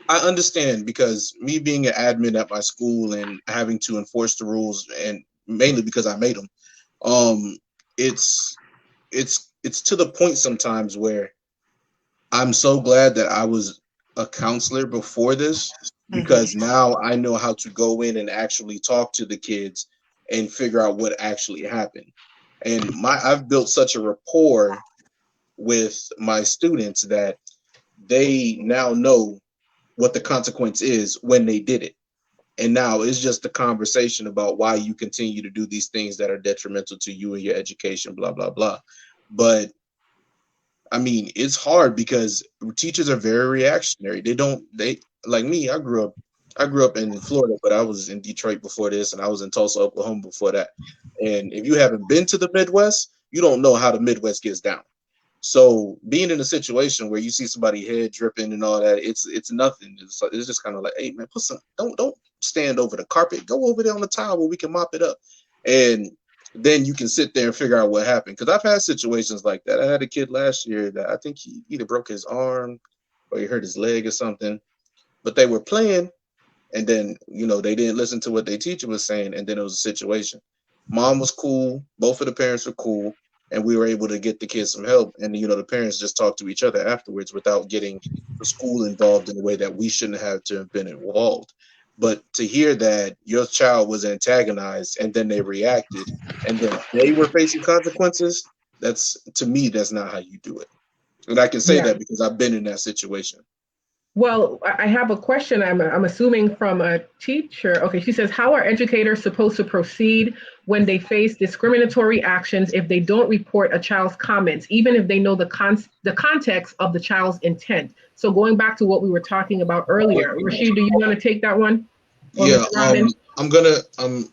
Speaker 4: I understand, because me being an admin at my school and having to enforce the rules, and mainly because I made them, it's to the point sometimes where I'm so glad that I was a counselor before this, because now I know how to go in and actually talk to the kids and figure out what actually happened. And I've built such a rapport with my students that they now know what the consequence is when they did it. And now it's just a conversation about why you continue to do these things that are detrimental to you and your education, blah, blah, blah. But I mean, it's hard because teachers are very reactionary. They like me, I grew up in Florida, but I was in Detroit before this, and I was in Tulsa, Oklahoma before that. And if you haven't been to the Midwest, you don't know how the Midwest gets down. So being in a situation where you see somebody head dripping and all that, it's nothing. It's just kind of like, hey man, don't stand over the carpet. Go over there on the towel where we can mop it up. And then you can sit there and figure out what happened. Because I've had situations like that. I had a kid last year that I think he either broke his arm or he hurt his leg or something. But they were playing, and then they didn't listen to what their teacher was saying, and then it was a situation. Mom was cool, both of the parents were cool, and we were able to get the kids some help. And the parents just talked to each other afterwards without getting the school involved in a way that we shouldn't have to have been involved. But to hear that your child was antagonized and then they reacted and then they were facing consequences, to me, that's not how you do it. And I can say that because I've been in that situation.
Speaker 1: Well, I have a question. I'm assuming from a teacher. Okay, she says, how are educators supposed to proceed when they face discriminatory actions if they don't report a child's comments, even if they know the context of the child's intent? So going back to what we were talking about earlier, Rashid, do you want to take that one? Or
Speaker 4: Yeah,
Speaker 1: Mr. Robin?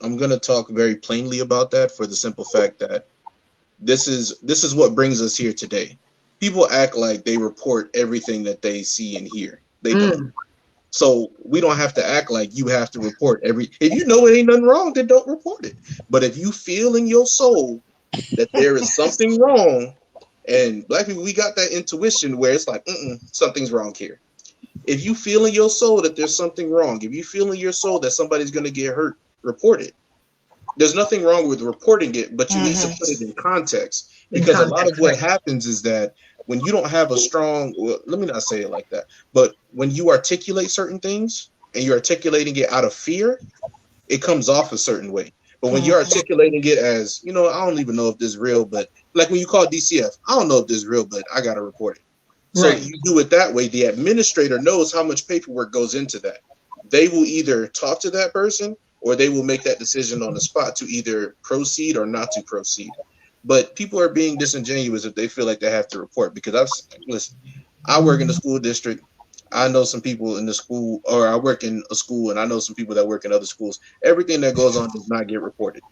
Speaker 4: I'm gonna talk very plainly about that for the simple fact that this is what brings us here today. People act like they report everything that they see and hear. They don't. So we don't have to act like you have to report if you know it ain't nothing wrong, then don't report it. But if you feel in your soul that there is something wrong, and Black people, we got that intuition where it's like, something's wrong here. If you feel in your soul that there's something wrong, if you feel in your soul that somebody's going to get hurt, report it. There's nothing wrong with reporting it, but you need to put it in context, because a lot of what happens is that when you don't have a strong, well, let me not say it like that, but when you articulate certain things and you're articulating it out of fear, it comes off a certain way. But when you're articulating it as, I don't even know if this is real, but like when you call DCF, I don't know if this is real, but I got to report it. So you do it that way. The administrator knows how much paperwork goes into that. They will either talk to that person or they will make that decision on the spot to either proceed or not to proceed. But people are being disingenuous if they feel like they have to report, because I work in the school district. I know some people in the school, or I work in a school and I know some people that work in other schools. Everything that goes on does not get reported.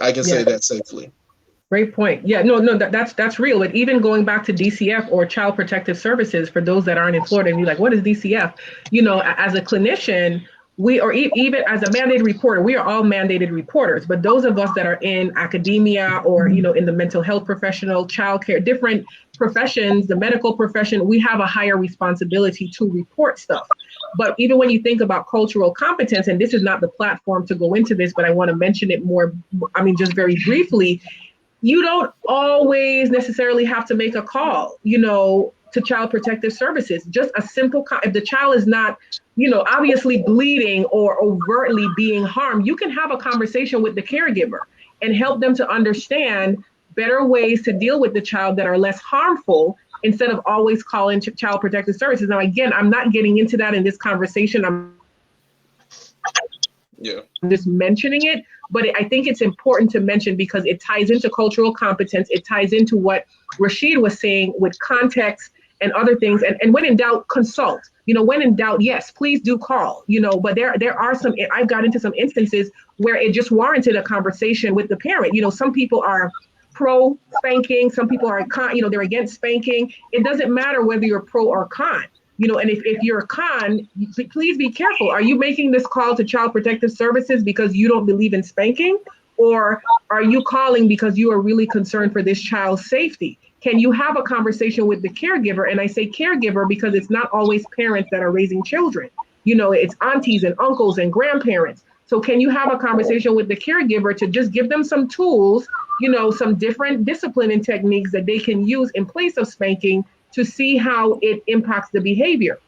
Speaker 4: I can say that safely.
Speaker 1: Great point. Yeah, no, that's real. But even going back to DCF or Child Protective Services, for those that aren't in Florida and be like, what is DCF? As a clinician, even as a mandated reporter, we are all mandated reporters. But those of us that are in academia or, in the mental health professional, childcare, different professions, the medical profession, we have a higher responsibility to report stuff. But even when you think about cultural competence, and this is not the platform to go into this, but I want to mention it more, just very briefly, you don't always necessarily have to make a call, to Child Protective Services. Just a simple, if the child is not, obviously bleeding or overtly being harmed, you can have a conversation with the caregiver and help them to understand better ways to deal with the child that are less harmful, instead of always calling Child Protective Services. Now, again, I'm not getting into that in this conversation. I'm just mentioning it, but I think it's important to mention because it ties into cultural competence. It ties into what Rashid was saying with context and other things. And when in doubt, consult. When in doubt, yes, please do call. But there are some. I've got into some instances where it just warranted a conversation with the parent. Some people are pro spanking, some people are con. They're against spanking. It doesn't matter whether you're pro or con. And if you're a con, please be careful. Are you making this call to Child Protective Services because you don't believe in spanking? Or are you calling because you are really concerned for this child's safety? Can you have a conversation with the caregiver? And I say caregiver because it's not always parents that are raising children. It's aunties and uncles and grandparents. So can you have a conversation with the caregiver to just give them some tools, some different discipline and techniques that they can use in place of spanking to see how it impacts the behavior?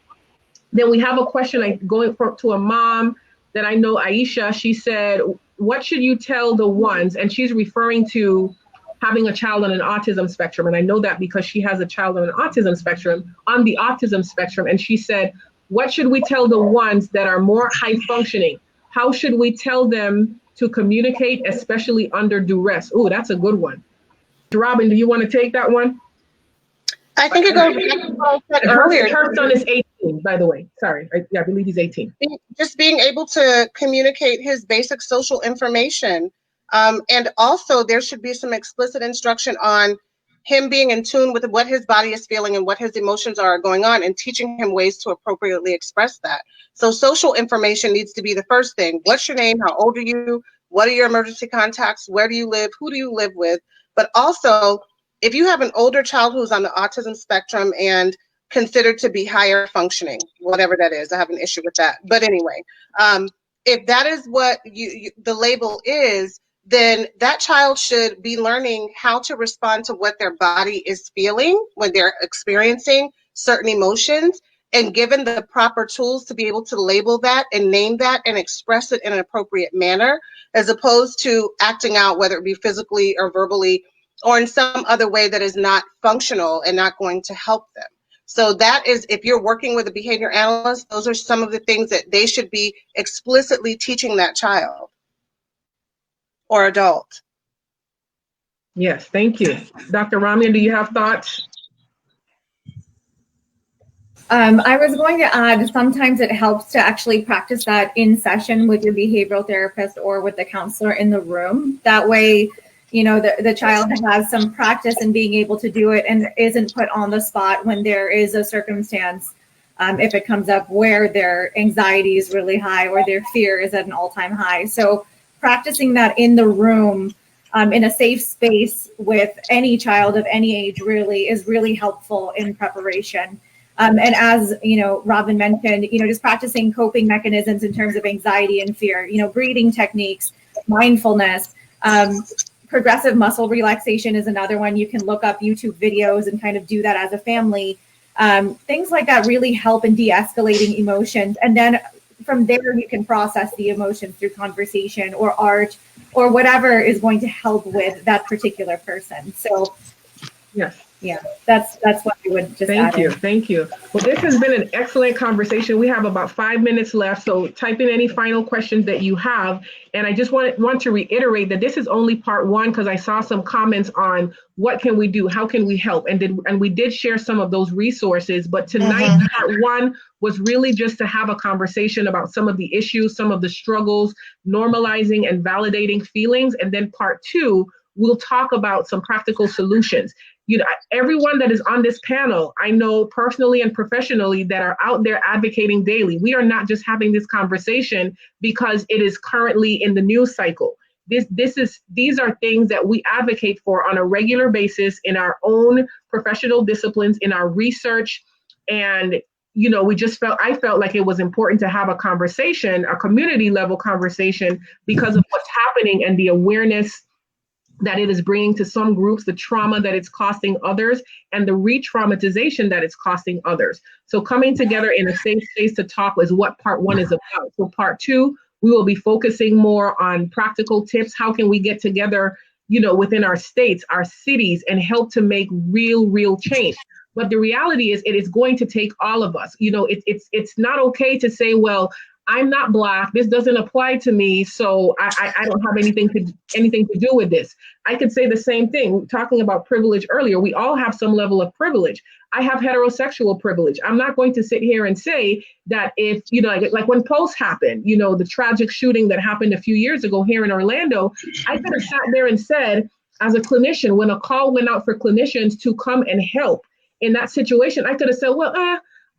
Speaker 1: Then we have a question going to a mom that I know, Aisha. She said, what should you tell the ones? And she's referring to having a child on an autism spectrum. And I know that because she has a child on the autism spectrum. And she said, what should we tell the ones that are more high functioning? How should we tell them to communicate, especially under duress? Oh, that's a good one. Robin, do you want to take that one?
Speaker 3: I think it goes back to what I said earlier.
Speaker 1: Her son is 18, by the way. Sorry, I believe he's 18.
Speaker 3: Just being able to communicate his basic social information. And also there should be some explicit instruction on him being in tune with what his body is feeling and what his emotions are going on, and teaching him ways to appropriately express that. So social information needs to be the first thing. What's your name? How old are you? What are your emergency contacts? Where do you live? Who do you live with? But also, if you have an older child who's on the autism spectrum and considered to be higher functioning, whatever that is, I have an issue with that. But anyway, if that is what the label is, then that child should be learning how to respond to what their body is feeling when they're experiencing certain emotions, and given the proper tools to be able to label that and name that and express it in an appropriate manner, as opposed to acting out, whether it be physically or verbally, or in some other way that is not functional and not going to help them. So that is, if you're working with a behavior analyst, those are some of the things that they should be explicitly teaching that child or adult.
Speaker 1: Yes, thank you. Dr. Ramya, do you have thoughts?
Speaker 2: I was going to add, sometimes it helps to actually practice that in session with your behavioral therapist or with the counselor in the room. That way, you know, the child has some practice in being able to do it and isn't put on the spot when there is a circumstance, if it comes up where their anxiety is really high or their fear is at an all-time high. So practicing that in the room, in a safe space with any child of any age really is really helpful in preparation. And as, you know, Robin mentioned, you know, just practicing coping mechanisms in terms of anxiety and fear, you know, breathing techniques, mindfulness, progressive muscle relaxation is another one. You can look up YouTube videos and kind of do that as a family. Things like that really help in de-escalating emotions. And then from there, you can process the emotions through conversation or art or whatever is going to help with that particular person. So,
Speaker 1: Yes.
Speaker 2: yeah, that's what I would just add in.
Speaker 1: Thank you. Well, this has been an excellent conversation. We have about 5 minutes left, so type in any final questions that you have. And I just want to reiterate that this is only part one, because I saw some comments on what can we do, how can we help, and we did share some of those resources. But tonight, part one was really just to have a conversation about some of the issues, some of the struggles, normalizing and validating feelings, and then part two, we'll talk about some practical solutions. You know, everyone that is on this panel, I know personally and professionally, that are out there advocating daily. We are not just having this conversation because it is currently in the news cycle. These are things that we advocate for on a regular basis in our own professional disciplines, in our research. And, you know, I felt like it was important to have a conversation, a community level conversation, because of what's happening and the awareness that it is bringing to some groups, the trauma that it's costing others, and the re-traumatization that it's costing others. So coming together in a safe space to talk is what part one is about. So part two, we will be focusing more on practical tips. How can we get together, you know, within our states, our cities, and help to make real change? But the reality is, it is going to take all of us. You know, it's not okay to say, well, I'm not Black, this doesn't apply to me, so I don't have anything to do with this. I could say the same thing, talking about privilege earlier. We all have some level of privilege. I have heterosexual privilege. I'm not going to sit here and say that if, you know, like when Pulse happened, you know, the tragic shooting that happened a few years ago here in Orlando, I could have sat there and said, as a clinician, when a call went out for clinicians to come and help in that situation, I could have said, well,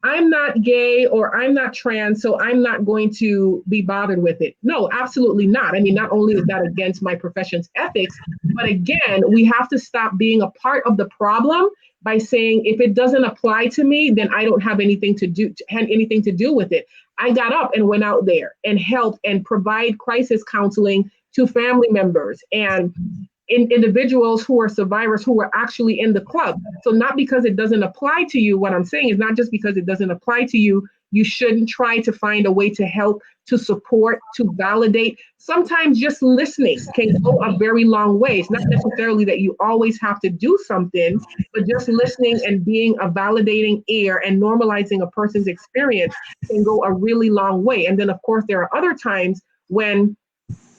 Speaker 1: I'm not gay or I'm not trans, so I'm not going to be bothered with it. No, absolutely not. I mean, not only is that against my profession's ethics, but again, we have to stop being a part of the problem by saying, if it doesn't apply to me, then I don't have anything to do with it. I got up and went out there and helped and provide crisis counseling to family members and individuals who are survivors who were actually in the club. So not because it doesn't apply to you, what I'm saying is not just because it doesn't apply to you, you shouldn't try to find a way to help, to support, to validate. Sometimes just listening can go a very long way. It's not necessarily that you always have to do something, but just listening and being a validating ear and normalizing a person's experience can go a really long way. And then of course, there are other times when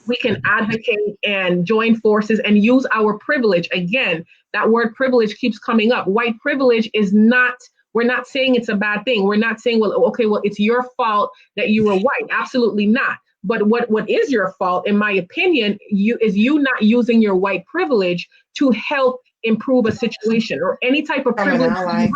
Speaker 1: we can advocate and join forces and use our privilege. Again, that word privilege keeps coming up. White privilege is not, we're not saying it's a bad thing. We're not saying, well, okay, well, it's your fault that you were white. Absolutely not. But what is your fault, in my opinion, is you not using your white privilege to help improve a situation or any type of privilege.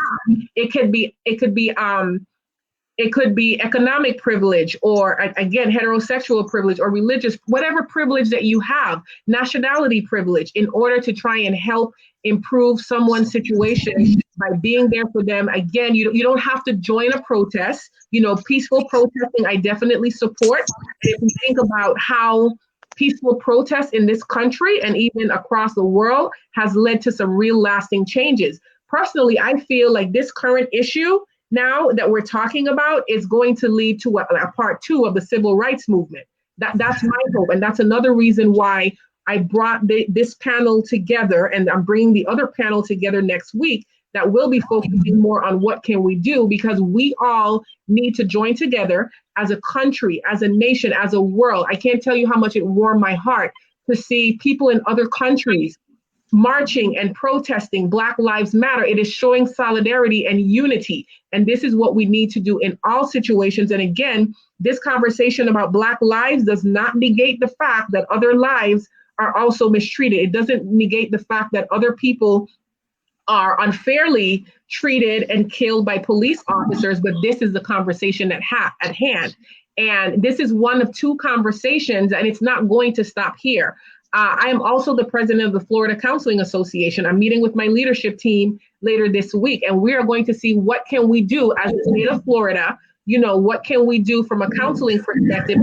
Speaker 1: It could be economic privilege or, again, heterosexual privilege or religious, whatever privilege that you have, nationality privilege, in order to try and help improve someone's situation by being there for them. Again, you don't have to join a protest. You know, peaceful protesting, I definitely support. And if we think about how peaceful protest in this country and even across the world has led to some real lasting changes. Personally, I feel like this current issue now that we're talking about is going to lead to a part two of the civil rights movement. That's my hope. And that's another reason why I brought this panel together, and I'm bringing the other panel together next week that will be focusing more on what can we do, because we all need to join together as a country, as a nation, as a world. I can't tell you how much it warmed my heart to see people in other countries marching and protesting Black Lives Matter. It is showing solidarity and unity. And this is what we need to do in all situations. And again, this conversation about Black lives does not negate the fact that other lives are also mistreated. It doesn't negate the fact that other people are unfairly treated and killed by police officers, but this is the conversation at hand. And this is one of two conversations, and it's not going to stop here. I am also the president of the Florida Counseling Association. I'm meeting with my leadership team later this week, and we are going to see what can we do as the state of Florida. You know, what can we do from a counseling perspective,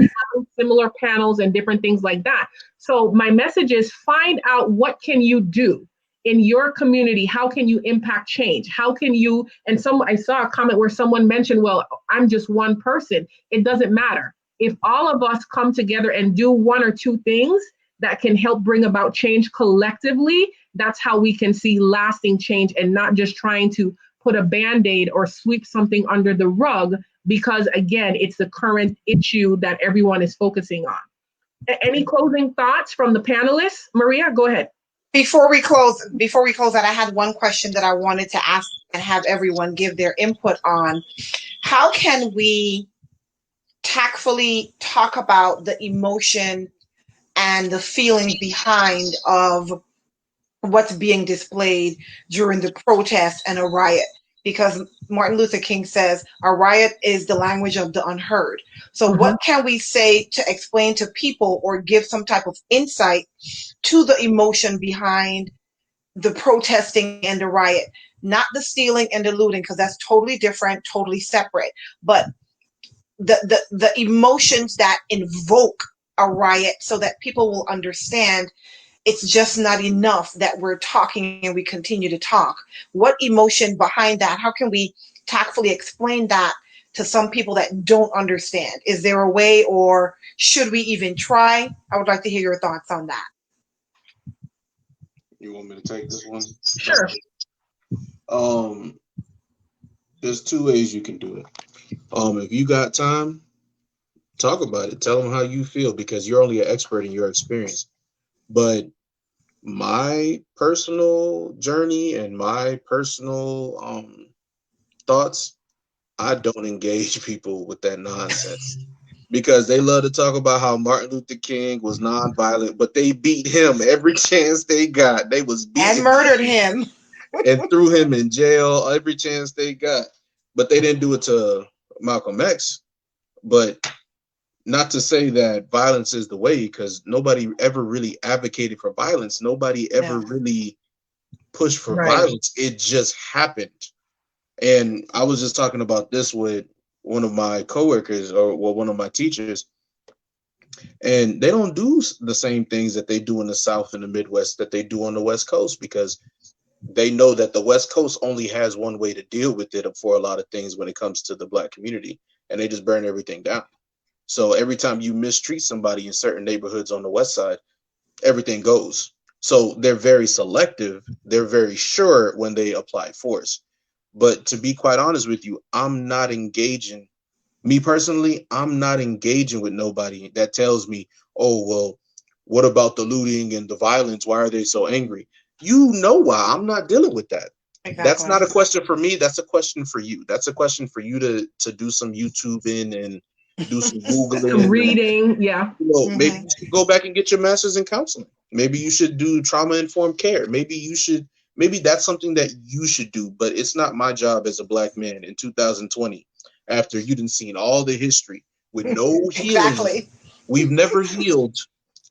Speaker 1: similar panels and different things like that. So my message is, find out what can you do in your community. How can you impact change? How can you, and I saw a comment where someone mentioned, well, I'm just one person. It doesn't matter. If all of us come together and do one or two things that can help bring about change collectively, that's how we can see lasting change, and not just trying to put a Band-Aid or sweep something under the rug, because again, it's the current issue that everyone is focusing on. Any closing thoughts from the panelists? Maria, go ahead.
Speaker 5: Before we close that, I had one question that I wanted to ask and have everyone give their input on. How can we tactfully talk about the emotion and the feelings behind of what's being displayed during the protest and a riot? Because Martin Luther King says a riot is the language of the unheard. So what can we say to explain to people or give some type of insight to the emotion behind the protesting and the riot? Not the stealing and the looting, because that's totally different, totally separate, but the emotions that invoke a riot, so that people will understand it's just not enough that we're talking and we continue to talk. What emotion behind that? How can we tactfully explain that to some people that don't understand? Is there a way, or should we even try? I would like to hear your thoughts on that.
Speaker 4: You want me to take this one?
Speaker 1: Sure.
Speaker 4: There's two ways you can do it. If you got time, talk about it. Tell them how you feel, because you're only an expert in your experience. But my personal journey and my personal thoughts, I don't engage people with that nonsense, because they love to talk about how Martin Luther King was nonviolent, but they beat him every chance they got. They was beating
Speaker 5: and murdered him
Speaker 4: and threw him in jail every chance they got. But they didn't do it to Malcolm X. But not to say that violence is the way, because nobody ever really advocated for violence. Nobody ever really pushed for violence. It just happened. And I was just talking about this with one of my coworkers, or one of my teachers, and they don't do the same things that they do in the South and the Midwest that they do on the West Coast, because they know that the West Coast only has one way to deal with it for a lot of things when it comes to the Black community, and they just burn everything down. So every time you mistreat somebody in certain neighborhoods on the West Side, everything goes. So they're very selective. They're very sure when they apply force. But to be quite honest with you, I'm not engaging. Me personally, I'm not engaging with nobody that tells me, oh, well, what about the looting and the violence? Why are they so angry? You know why. I'm not dealing with that. Exactly. That's not a question for me. That's a question for you. That's a question for you to do some YouTubing and do some Googling.
Speaker 1: Reading, yeah.
Speaker 4: You know, maybe you should go back and get your master's in counseling. Maybe you should do trauma-informed care. Maybe that's something that you should do, but it's not my job as a Black man in 2020, after you done seen all the history with no healing.
Speaker 5: Exactly.
Speaker 4: We've never healed.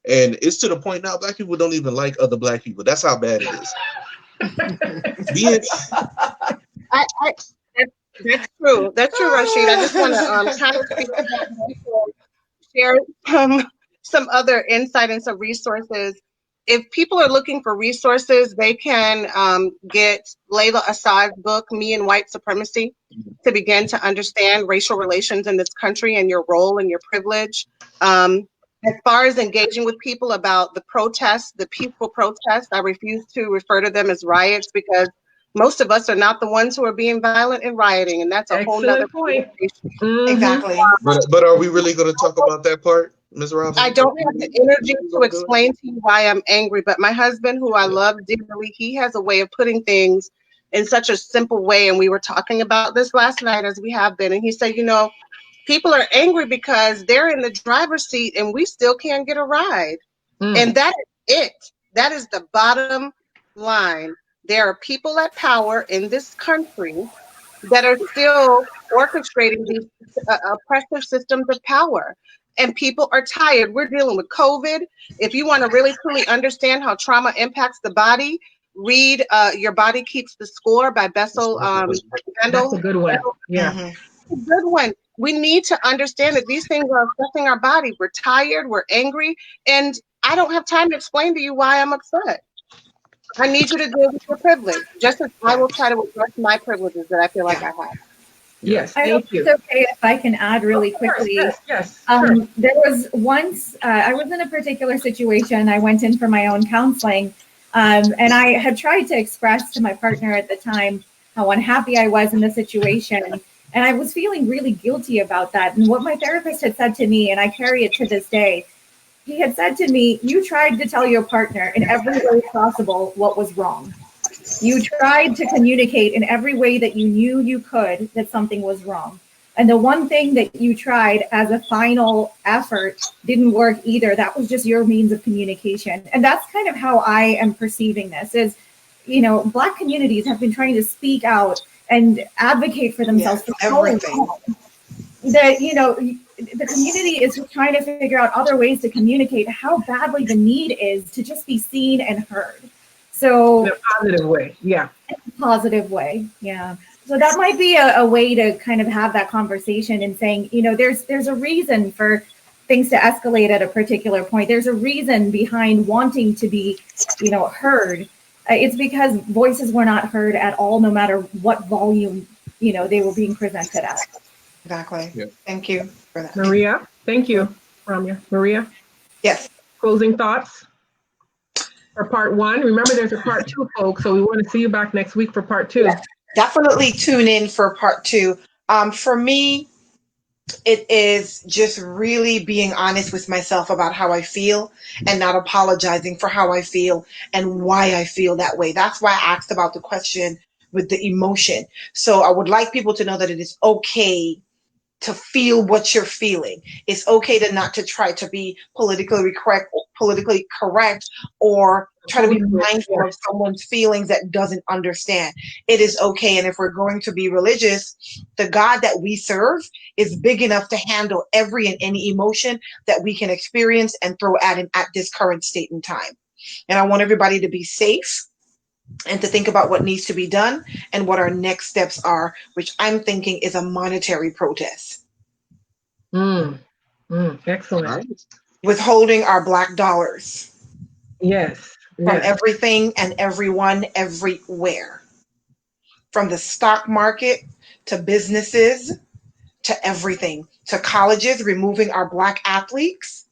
Speaker 4: And it's to the point now Black people don't even like other Black people. That's how bad it is.
Speaker 3: That's true. That's true, Rashid. I just want to kind of speak to that, share some other insight and some resources. If people are looking for resources, they can get Layla Assad's book, Me and White Supremacy, to begin to understand racial relations in this country and your role and your privilege. As far as engaging with people about the protests, the peaceful protests, I refuse to refer to them as riots because most of us are not the ones who are being violent and rioting, and that's a whole nother
Speaker 1: Excellent point.
Speaker 3: conversation.
Speaker 5: Exactly.
Speaker 4: But are we really going to talk about that part, Ms. Robin?
Speaker 3: I don't have the energy to explain to you why I'm angry, but my husband, who I love dearly, he has a way of putting things in such a simple way. And we were talking about this last night, as we have been. And he said, people are angry because they're in the driver's seat and we still can't get a ride. And that is it. That is the bottom line. There are people at power in this country that are still orchestrating these oppressive systems of power. And people are tired. We're dealing with COVID. If you want to really truly understand how trauma impacts the body, read Your Body Keeps the Score by Bessel
Speaker 1: That's a good one. Yeah.
Speaker 3: a good one. We need to understand that these things are affecting our body. We're tired, we're angry, and I don't have time to explain to you why I'm upset. I need you to deal with your privilege, just as I will try to address my privileges that I feel like I have.
Speaker 1: Yes,
Speaker 2: I hope
Speaker 1: thank you.
Speaker 2: it's okay if I can add really quickly.
Speaker 1: Yes. Sure.
Speaker 2: There was once, I was in a particular situation. I went in for my own counseling, and I had tried to express to my partner at the time how unhappy I was in the situation. And I was feeling really guilty about that. And what my therapist had said to me, and I carry it to this day, he had said to me, you tried to tell your partner in every way possible what was wrong. You tried to communicate in every way that you knew you could that something was wrong. And the one thing that you tried as a final effort didn't work either. That was just your means of communication. And that's kind of how I am perceiving this is, Black communities have been trying to speak out and advocate for themselves for
Speaker 5: everything.
Speaker 2: so long that, the community is just trying to figure out other ways to communicate how badly the need is to just be seen and heard. So
Speaker 1: in a positive way. Yeah.
Speaker 2: In a positive way. Yeah. So that might be a way to kind of have that conversation and saying, there's a reason for things to escalate at a particular point. There's a reason behind wanting to be, heard. It's because voices were not heard at all, no matter what volume, they were being presented at.
Speaker 5: Exactly.
Speaker 4: Yeah.
Speaker 5: Thank you for that.
Speaker 1: Maria, thank you, Ramya. Maria?
Speaker 5: Yes.
Speaker 1: Closing thoughts for part one. Remember, there's a part two, folks, so we want to see you back next week for part two.
Speaker 5: Yes. Definitely tune in for part two. For me, it is just really being honest with myself about how I feel and not apologizing for how I feel and why I feel that way. That's why I asked about the question with the emotion. So I would like people to know that it is okay to feel what you're feeling. It's okay to not to try to be politically correct or try to be mindful of someone's feelings that doesn't understand. It is okay. And if we're going to be religious, the God that we serve is big enough to handle every and any emotion that we can experience and throw at him at this current state in time. And I want everybody to be safe and to think about what needs to be done and what our next steps are, which I'm thinking is a monetary protest.
Speaker 1: Excellent.
Speaker 5: Withholding our Black dollars.
Speaker 1: Yes.
Speaker 5: From everything and everyone, everywhere. From the stock market to businesses to everything. To colleges, removing our Black athletes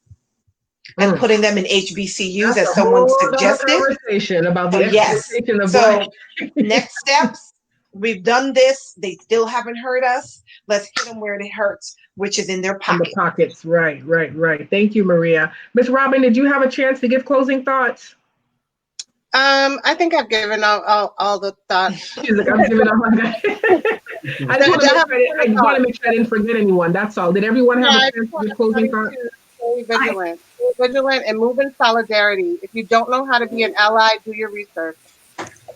Speaker 5: and putting them in HBCUs as someone suggested.
Speaker 1: Conversation about the
Speaker 5: exploitation of Black. Next steps, we've done this. They still haven't heard us. Let's hit them where it hurts, which is in their pocket.
Speaker 1: In the pockets. Right. Thank you, Maria. Ms. Robin, did you have a chance to give closing thoughts?
Speaker 3: I think I've given all the thoughts.
Speaker 1: She's like, I'm giving all my I just want to make sure I didn't forget anyone. That's all. Did everyone have a chance to give closing thoughts?
Speaker 3: Stay vigilant. Stay vigilant and move in solidarity. If you don't know how to be an ally, do your research.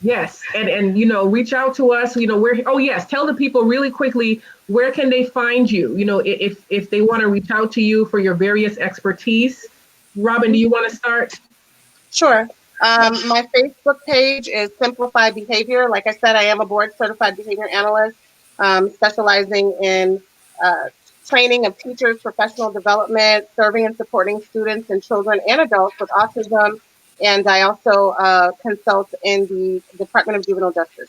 Speaker 1: Yes, and reach out to us. Tell the people really quickly, where can they find you? If they want to reach out to you for your various expertise. Robin, do you want to start?
Speaker 3: Sure. My Facebook page is Simplify Behavior. Like I said, I am a board certified behavior analyst, specializing in training of teachers, professional development, serving and supporting students and children and adults with autism. And I also consult in the Department of Juvenile Justice.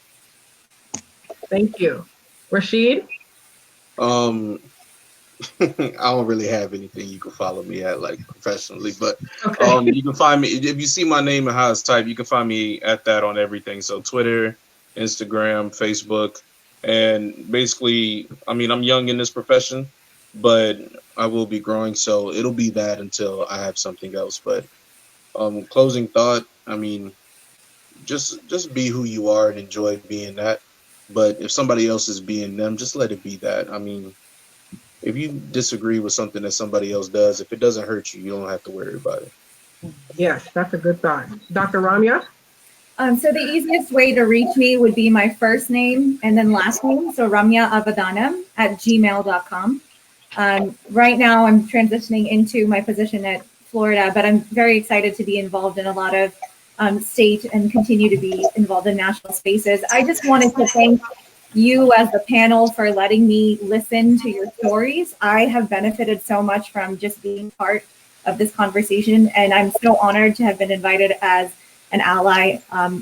Speaker 1: Thank you. Rashid?
Speaker 4: I don't really have anything you can follow me at like professionally, but
Speaker 1: Okay.
Speaker 4: you can find me if you see my name and how it's typed. You can find me at that on everything. So Twitter, Instagram, Facebook, and basically, I mean, I'm young in this profession, but I will be growing. So it'll be that until I have something else. But closing thought. I mean, just be who you are and enjoy being that. But if somebody else is being them, just let it be that. I mean, if you disagree with something that somebody else does, if it doesn't hurt you, you don't have to worry about it.
Speaker 1: Yes, that's a good thought. Dr. Ramya?
Speaker 2: So the easiest way to reach me would be my first name and then last name. So Ramya Avadanam at gmail.com. Right now I'm transitioning into my position at Florida, but I'm very excited to be involved in a lot of state and continue to be involved in national spaces. I just wanted to thank you as the panel for letting me listen to your stories. I have benefited so much from just being part of this conversation, and I'm so honored to have been invited as an ally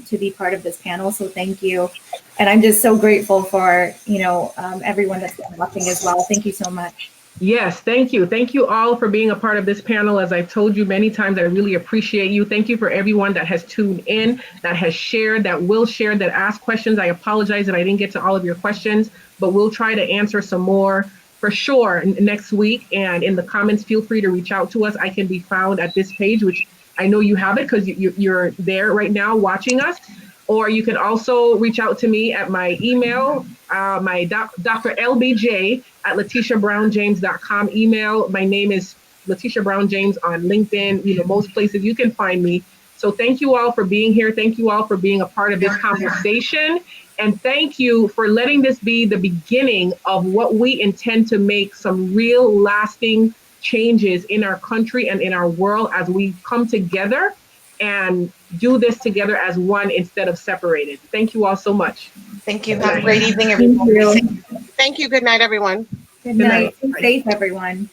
Speaker 2: to be part of this panel. So thank you. And I'm just so grateful for, everyone that's been watching as well. Thank you so much.
Speaker 1: Yes, thank you. Thank you all for being a part of this panel. As I've told you many times, I really appreciate you. Thank you for everyone that has tuned in, that has shared, that will share, that asked questions. I apologize that I didn't get to all of your questions, but we'll try to answer some more for sure next week. And in the comments, feel free to reach out to us. I can be found at this page, which I know you have it because you're there right now watching us. Or you can also reach out to me at my email, my Dr. LBJ at LetitiaBrowne-James.com email. My name is Letitia Browne James on LinkedIn, most places you can find me. So thank you all for being here. Thank you all for being a part of this conversation. And thank you for letting this be the beginning of what we intend to make some real lasting changes in our country and in our world as we come together and do this together as one instead of separated. Thank you all so much.
Speaker 5: Thank you. Have a great evening, everyone.
Speaker 2: Thank you.
Speaker 3: Thank you. Good night, everyone.
Speaker 2: Good
Speaker 1: Good
Speaker 2: night.
Speaker 1: night.
Speaker 2: Stay safe, everyone.